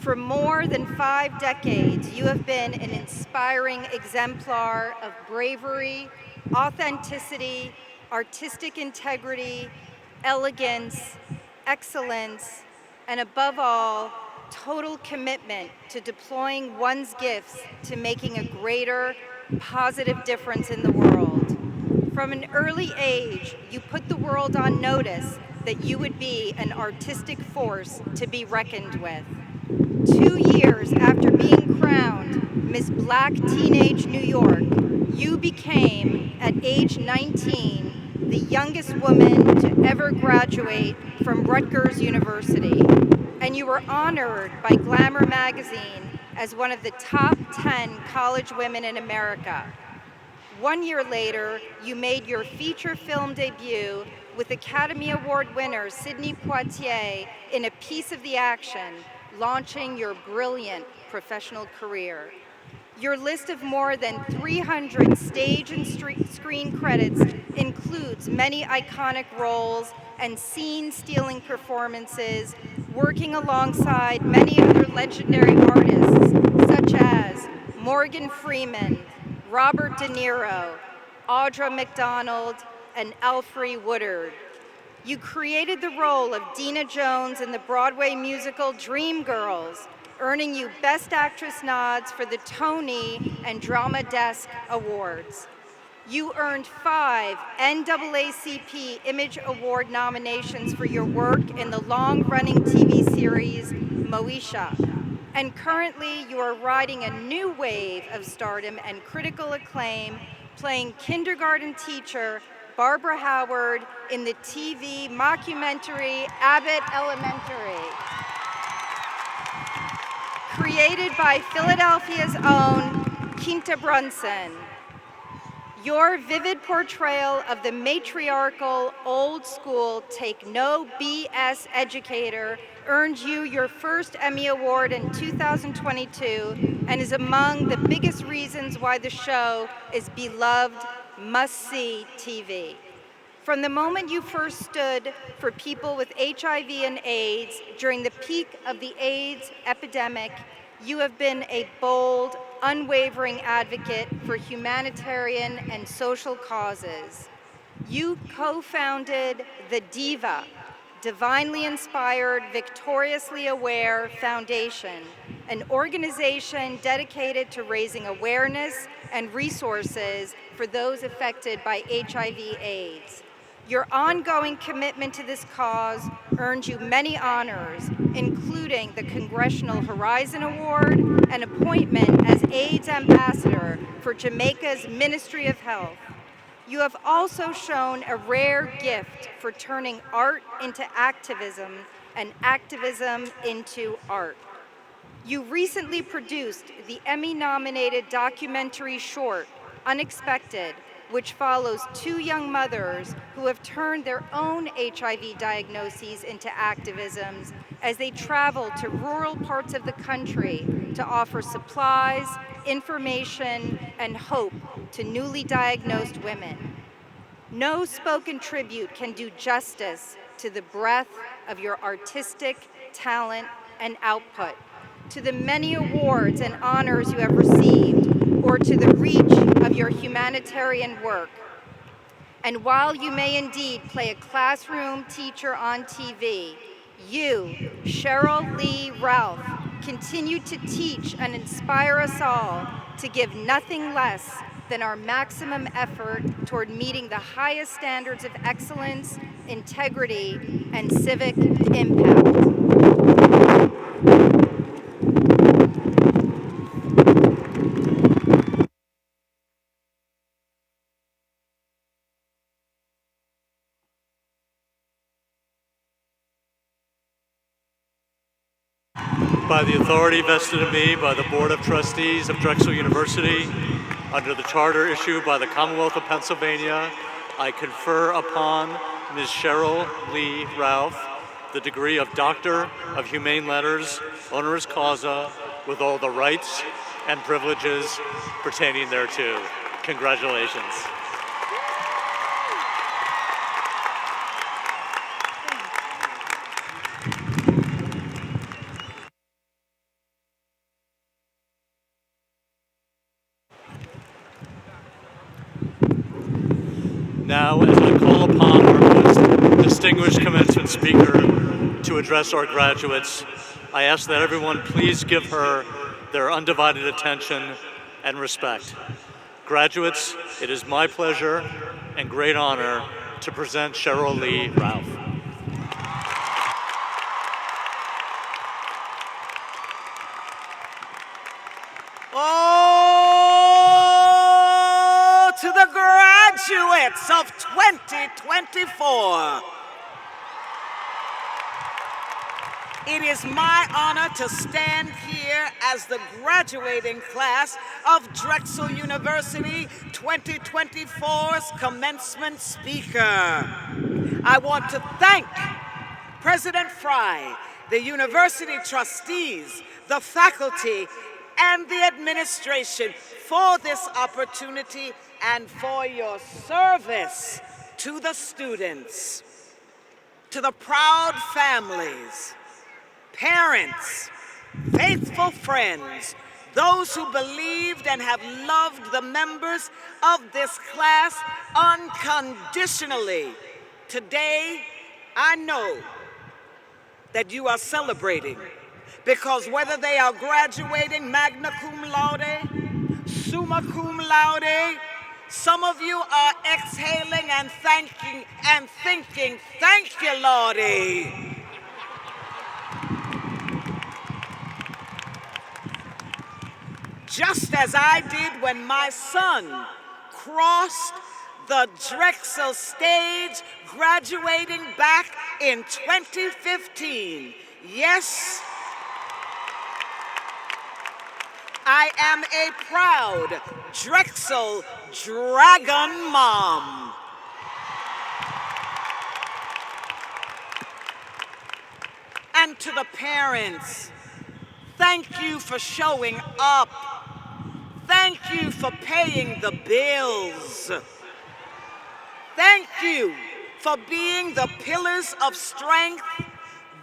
For more than 5 decades, you have been an inspiring exemplar of bravery, authenticity, artistic integrity, elegance, excellence, and above all, total commitment to deploying one's gifts to making a greater, positive difference in the world. From an early age, you put the world on notice that you would be an artistic force to be reckoned with. 2 years after being crowned Miss Black Teenage New York, you became, at age 19, the youngest woman to ever graduate from Rutgers University. And you were honored by Glamour magazine as one of the top 10 college women in America. 1 year later, you made your feature film debut with Academy Award winner Sidney Poitier in A Piece of the Action, launching your brilliant professional career. Your list of more than 300 stage and screen credits includes many iconic roles and scene-stealing performances, working alongside many other legendary artists, such as Morgan Freeman, Robert De Niro, Audra McDonald, and Alfre Woodard. You created the role of Dina Jones in the Broadway musical Dreamgirls, earning you Best Actress nods for the Tony and Drama Desk Awards. You earned 5 NAACP Image Award nominations for your work in the long-running TV series Moesha. And currently, you are riding a new wave of stardom and critical acclaim, playing kindergarten teacher Barbara Howard in the TV mockumentary Abbott Elementary. Created by Philadelphia's own Quinta Brunson. Your vivid portrayal of the matriarchal, old-school, take-no-BS educator earned you your first Emmy Award in 2022 and is among the biggest reasons why the show is beloved, must-see TV. From the moment you first stood for people with HIV and AIDS during the peak of the AIDS epidemic, you have been a bold, unwavering advocate for humanitarian and social causes. You co-founded the DIVA, Divinely Inspired, Victoriously Aware Foundation, an organization dedicated to raising awareness and resources for those affected by HIV/AIDS. Your ongoing commitment to this cause earned you many honors, including the Congressional Horizon Award and appointment as AIDS Ambassador for Jamaica's Ministry of Health. You have also shown a rare gift for turning art into activism and activism into art. You recently produced the Emmy-nominated documentary short, Unexpected, which follows 2 young mothers who have turned their own HIV diagnoses into activisms as they travel to rural parts of the country to offer supplies, information, and hope to newly diagnosed women. No spoken tribute can do justice to the breadth of your artistic talent and output, to the many awards and honors you have received, or to the reach of your humanitarian work. And while you may indeed play a classroom teacher on TV, you, Cheryl Lee Ralph, continue to teach and inspire us all to give nothing less than our maximum effort toward meeting the highest standards of excellence, integrity, and civic impact. By the authority vested in me by the Board of Trustees of Drexel University, under the charter issued by the Commonwealth of Pennsylvania, I confer upon Ms. Cheryl Lee Ralph the degree of Doctor of Humane Letters, honoris causa, with all the rights, and privileges pertaining thereto. Congratulations. Now, as I call upon our most distinguished commencement speaker to address our graduates, I ask that everyone please give her their undivided attention and respect. Graduates, it is my pleasure and great honor to present Cheryl Lee Ralph. Oh, to the graduates of 2024. It is my honor to stand here as the graduating class of Drexel University 2024's commencement speaker. I want to thank President Fry, the university trustees, the faculty, and the administration for this opportunity and for your service to the students, to the proud families, parents, faithful friends, those who believed and have loved the members of this class unconditionally. Today, I know that you are celebrating, because whether they are graduating magna cum laude, summa cum laude, some of you are exhaling and thanking and thinking, thank you, Lordy. Just as I did when my son crossed the Drexel stage graduating back in 2015. Yes, I am a proud Drexel Dragon mom. And to the parents, thank you for showing up. Thank you for paying the bills. Thank you for being the pillars of strength,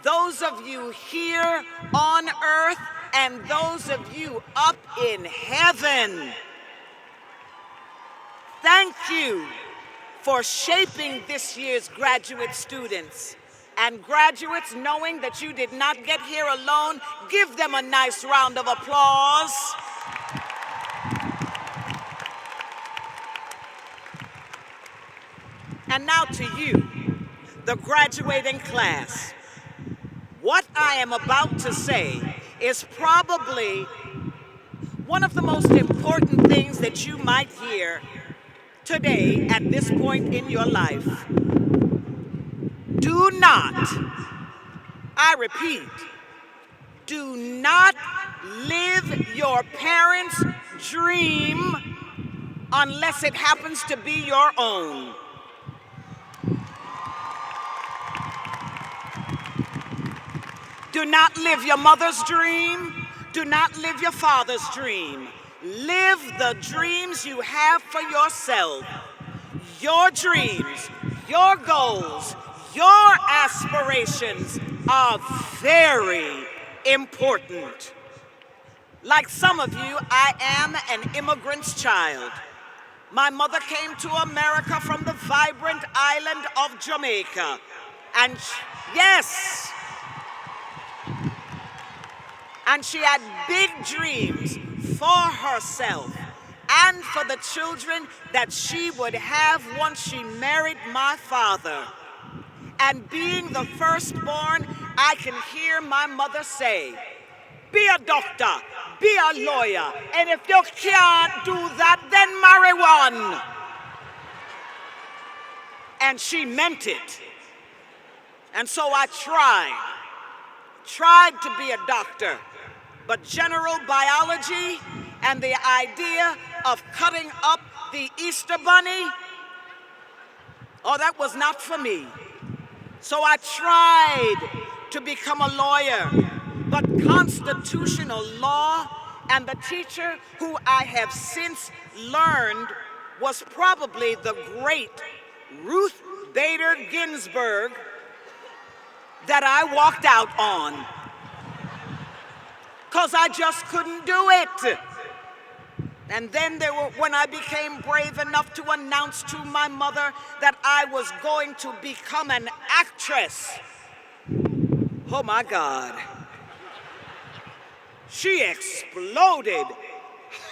those of you here on earth and those of you up in heaven. Thank you for shaping this year's graduate students. And graduates, knowing that you did not get here alone, give them a nice round of applause. And now to you, the graduating class. What I am about to say is probably one of the most important things that you might hear today at this point in your life. Do not, I repeat, do not live your parents' dream unless it happens to be your own. Do not live your mother's dream. Do not live your father's dream. Live the dreams you have for yourself. Your dreams, your goals, your aspirations are very important. Like some of you, I am an immigrant's child. My mother came to America from the vibrant island of Jamaica. And yes, and she had big dreams for herself and for the children that she would have once she married my father. And being the firstborn, I can hear my mother say, be a doctor, be a lawyer, and if you can't do that, then marry one. And she meant it. And so I tried to be a doctor. But general biology and the idea of cutting up the Easter bunny, oh, that was not for me. So I tried to become a lawyer, but constitutional law And the teacher who I have since learned was probably the great Ruth Bader Ginsburg that I walked out on, because I just couldn't do it. And then when I became brave enough to announce to my mother that I was going to become an actress, oh my God, she exploded.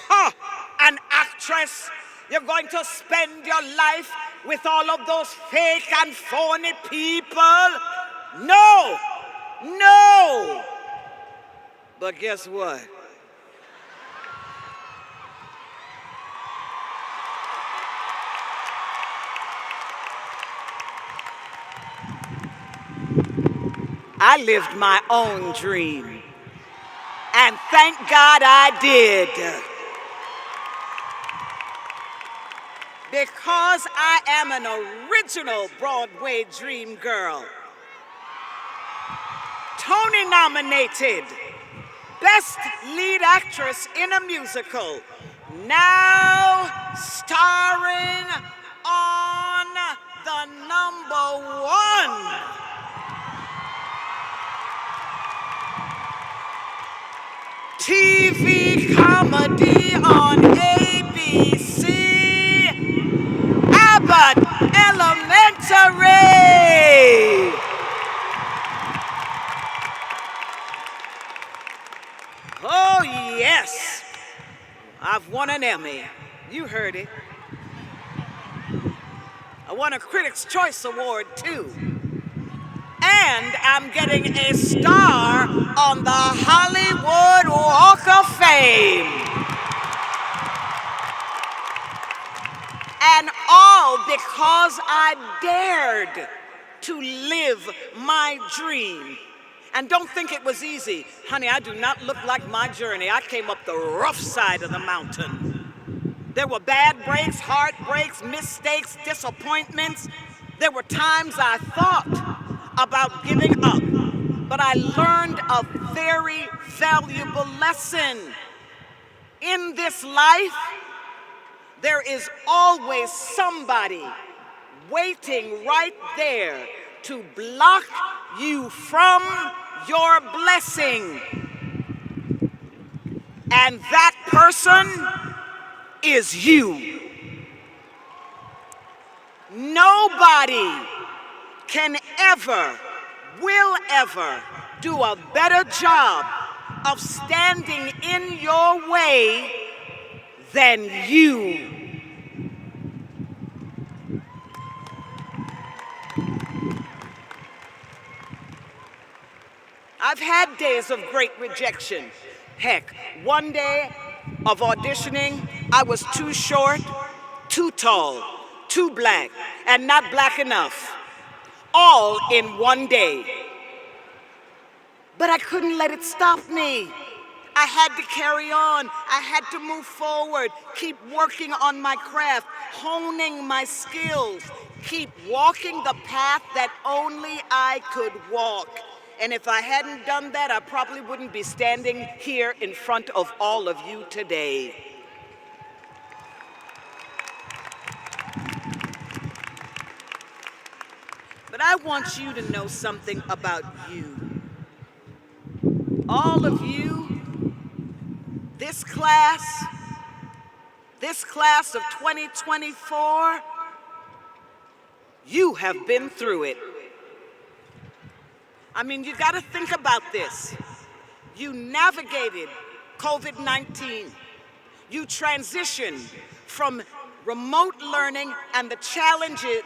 Ha! An actress? You're going to spend your life with all of those fake and phony people? No! No! But guess what? I lived my own dream. And thank God I did. Because I am an original Broadway dream girl. Tony nominated, Best Lead Actress in a Musical, now starring on the #1 TV comedy on ABC, Abbott Elementary. Oh yes, I've won an Emmy. You heard it. I won a Critics' Choice Award too. And I'm getting a star on the Hollywood Walk of Fame. And all because I dared to live my dream. And don't think it was easy. Honey, I do not look like my journey. I came up the rough side of the mountain. There were bad breaks, heartbreaks, mistakes, disappointments. There were times I thought about giving up, but I learned a very valuable lesson. In this life, there is always somebody waiting right there to block you from your blessing. And that person is you. Nobody can ever, will ever do a better job of standing in your way than you. I've had days of great rejection. Heck, one day of auditioning, I was too short, too tall, too black, and not black enough. All in one day. But I couldn't let it stop me. I had to carry on. I had to move forward, keep working on my craft, honing my skills, keep walking the path that only I could walk. And if I hadn't done that, I probably wouldn't be standing here in front of all of you today. But I want you to know something about you. All of you, this class of 2024, you have been through it. I mean, you gotta think about this. You navigated COVID-19. You transitioned from remote learning and the challenges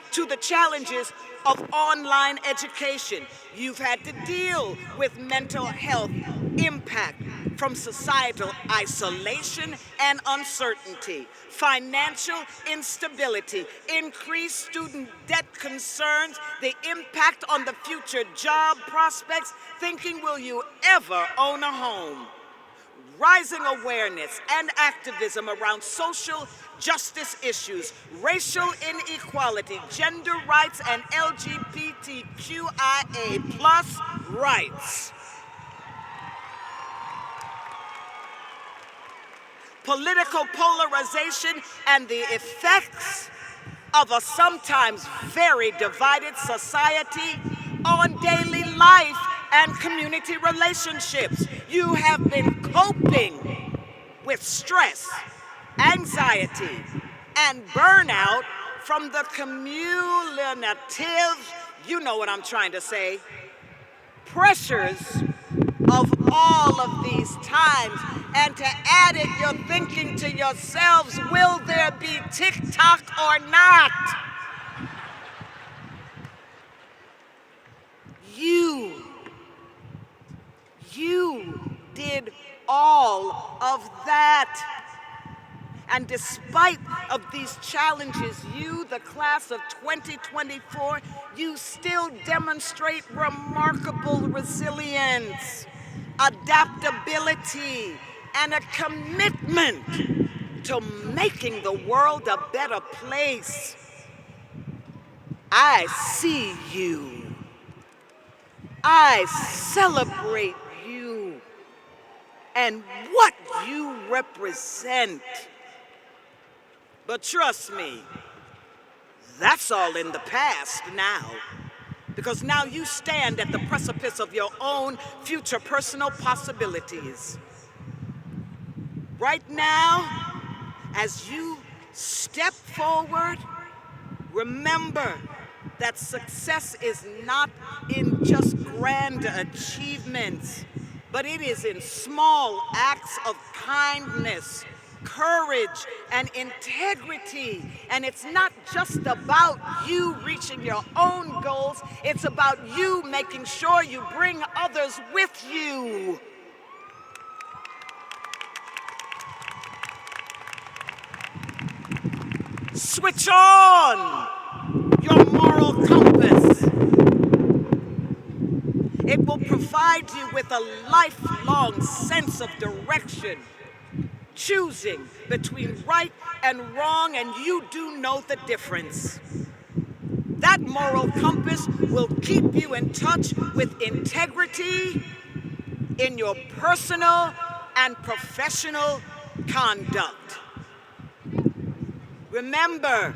of online education. You've had to deal with mental health impact from societal isolation and uncertainty, financial instability, increased student debt concerns, the impact on the future job prospects, thinking will you ever own a home? Rising awareness and activism around social justice issues, racial inequality, gender rights, and LGBTQIA+ rights. political polarization, and the effects of a sometimes very divided society on daily life and community relationships. You have been coping with stress, anxiety, and burnout from the cumulative, you know what I'm trying to say, pressures of all of these times. And to add it, you're thinking to yourselves, will there be TikTok or not? You did all of that. And despite of these challenges, you, the class of 2024, you still demonstrate remarkable resilience, adaptability, and a commitment to making the world a better place. I see you. I celebrate you and what you represent. But trust me, that's all in the past now, because now you stand at the precipice of your own future personal possibilities. Right now, as you step forward, remember that success is not in just grand achievements, but it is in small acts of kindness, courage, and integrity. And it's not just about you reaching your own goals, it's about you making sure you bring others with you. Switch on your moral compass. It will provide you with a lifelong sense of direction, choosing between right and wrong, and you do know the difference. That moral compass will keep you in touch with integrity in your personal and professional conduct. Remember,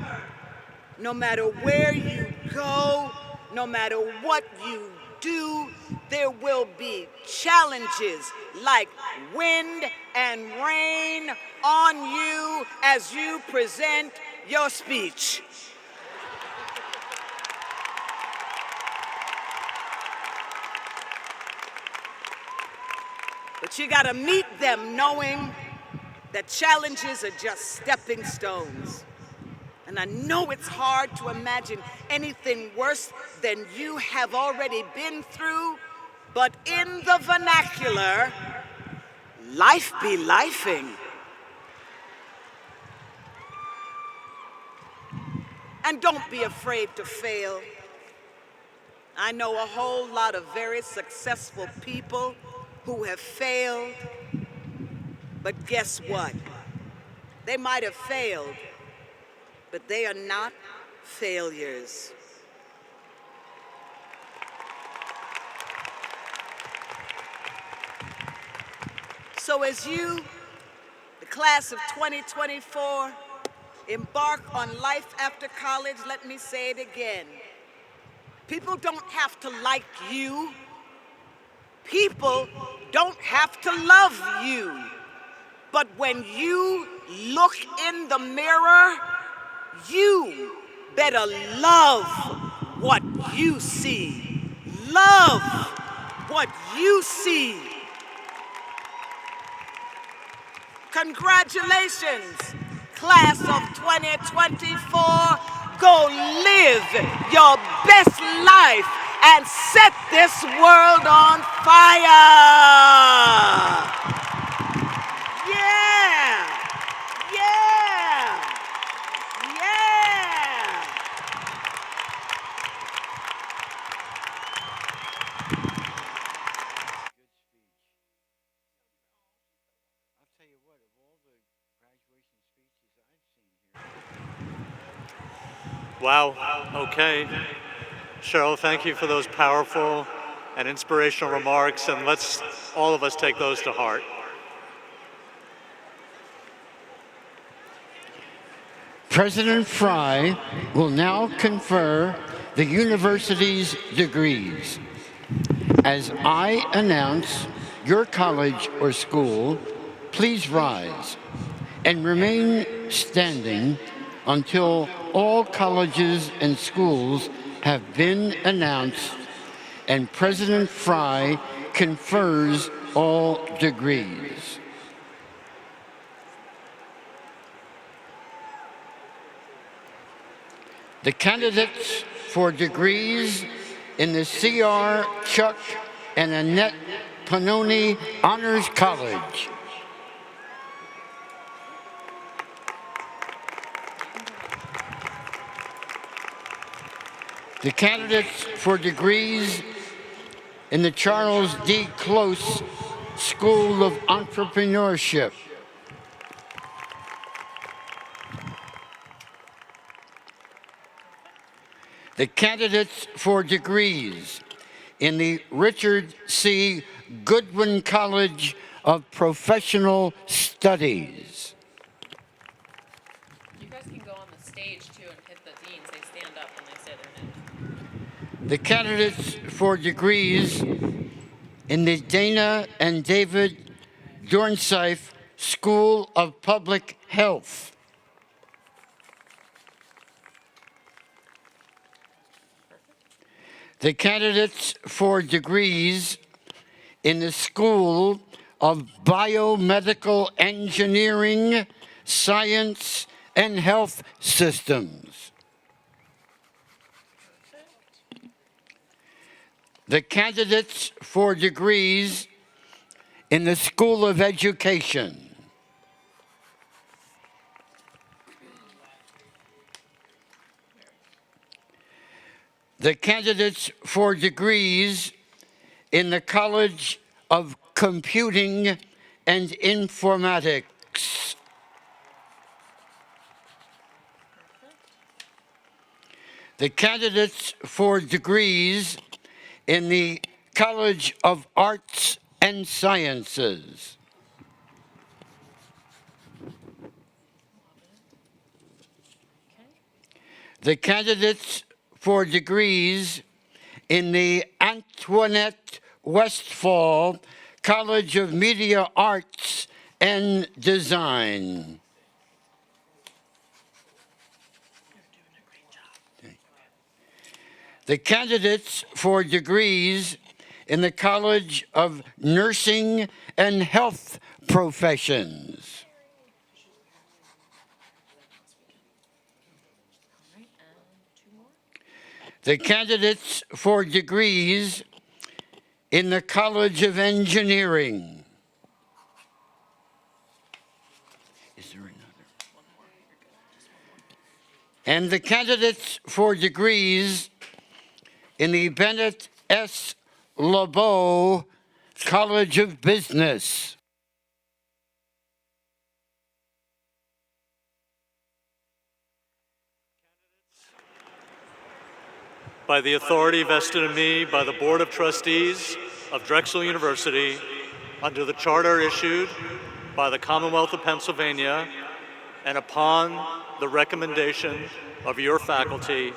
no matter where you go, no matter what you do, there will be challenges like wind and rain on you as you present your speech. But you gotta meet them knowing that challenges are just stepping stones. And I know it's hard to imagine anything worse than you have already been through, but in the vernacular, life be lifing. And don't be afraid to fail. I know a whole lot of very successful people who have failed, but guess what? They might have failed, but they are not failures. So as you, the class of 2024, embark on life after college, let me say it again. People don't have to like you. People don't have to love you. But when you look in the mirror, you better love what you see. Love what you see. Congratulations, class of 2024. Go live your best life and set this world on fire. Yeah, yeah, yeah. Wow, okay. Cheryl, thank you for those powerful and inspirational remarks, and let's all of us take those to heart. President Fry will now confer the university's degrees. As I announce your college or school, please rise and remain standing until all colleges and schools have been announced and President Fry confers all degrees. The candidates for degrees in the C.R. Chuck and Annette Pannoni Honors College. The candidates for degrees in the Charles D. Close School of Entrepreneurship. The candidates for degrees in the Richard C. Goodwin College of Professional Studies. You guys can go on the stage too and hit the deans. They stand up when they say their name. The candidates for degrees in the Dana and David Dornsife School of Public Health. The candidates for degrees in the School of Biomedical Engineering, Science, and Health Systems. The candidates for degrees in the School of Education. The candidates for degrees in the College of Computing and Informatics. The candidates for degrees in the College of Arts and Sciences. The candidates for degrees in the Antoinette Westphal College of Media Arts and Design. The candidates for degrees in the College of Nursing and Health Professions. The candidates for degrees in the College of Engineering. Is there another? And the candidates for degrees in the Bennett S. LeBeau College of Business. By the authority vested in me by the Board of Trustees of Drexel University, under the charter issued by the Commonwealth of Pennsylvania, and upon the recommendation of your faculty,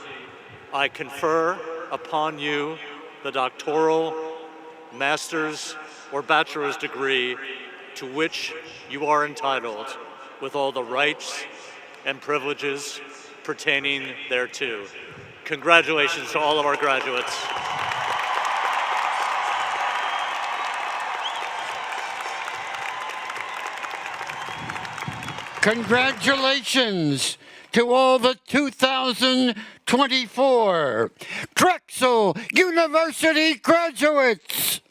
I confer upon you the doctoral, master's, or bachelor's degree to which you are entitled, with all the rights and privileges pertaining thereto. Congratulations to all of our graduates. Congratulations to all the 2024 Drexel University graduates.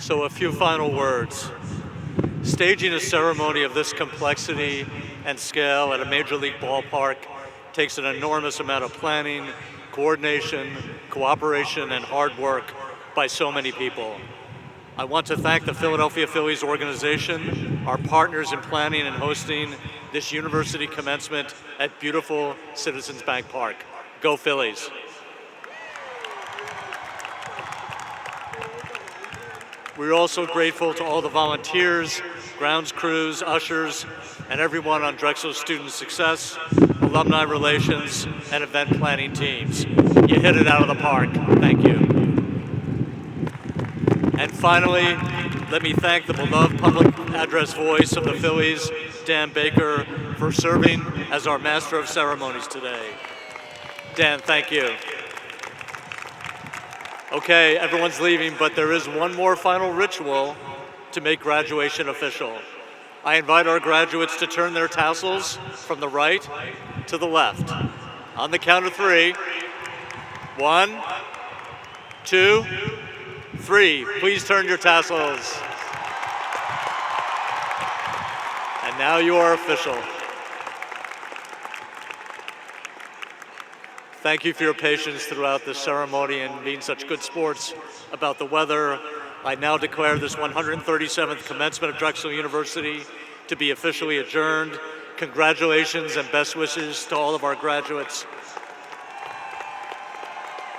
So a few final words. Staging a ceremony of this complexity and scale at a major league ballpark takes an enormous amount of planning, coordination, cooperation, and hard work by so many people. I want to thank the Philadelphia Phillies organization, our partners in planning and hosting this university commencement at beautiful Citizens Bank Park. Go Phillies. We're also grateful to all the volunteers, grounds crews, ushers, and everyone on Drexel Student Success, alumni relations, and event planning teams. You hit it out of the park. Thank you. And finally, let me thank the beloved public address voice of the Phillies, Dan Baker, for serving as our Master of Ceremonies today. Dan, thank you. Okay, everyone's leaving, but there is one more final ritual to make graduation official. I invite our graduates to turn their tassels from the right to the left. On the count of 3, 1, 2, 3. Please turn your tassels. And now you are official. Thank you for your patience throughout this ceremony and being such good sports about the weather. I now declare this 137th commencement of Drexel University to be officially adjourned. Congratulations and best wishes to all of our graduates.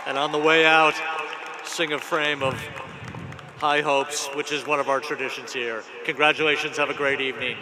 And on the way out, sing a frame of High Hopes, which is one of our traditions here. Congratulations, have a great evening.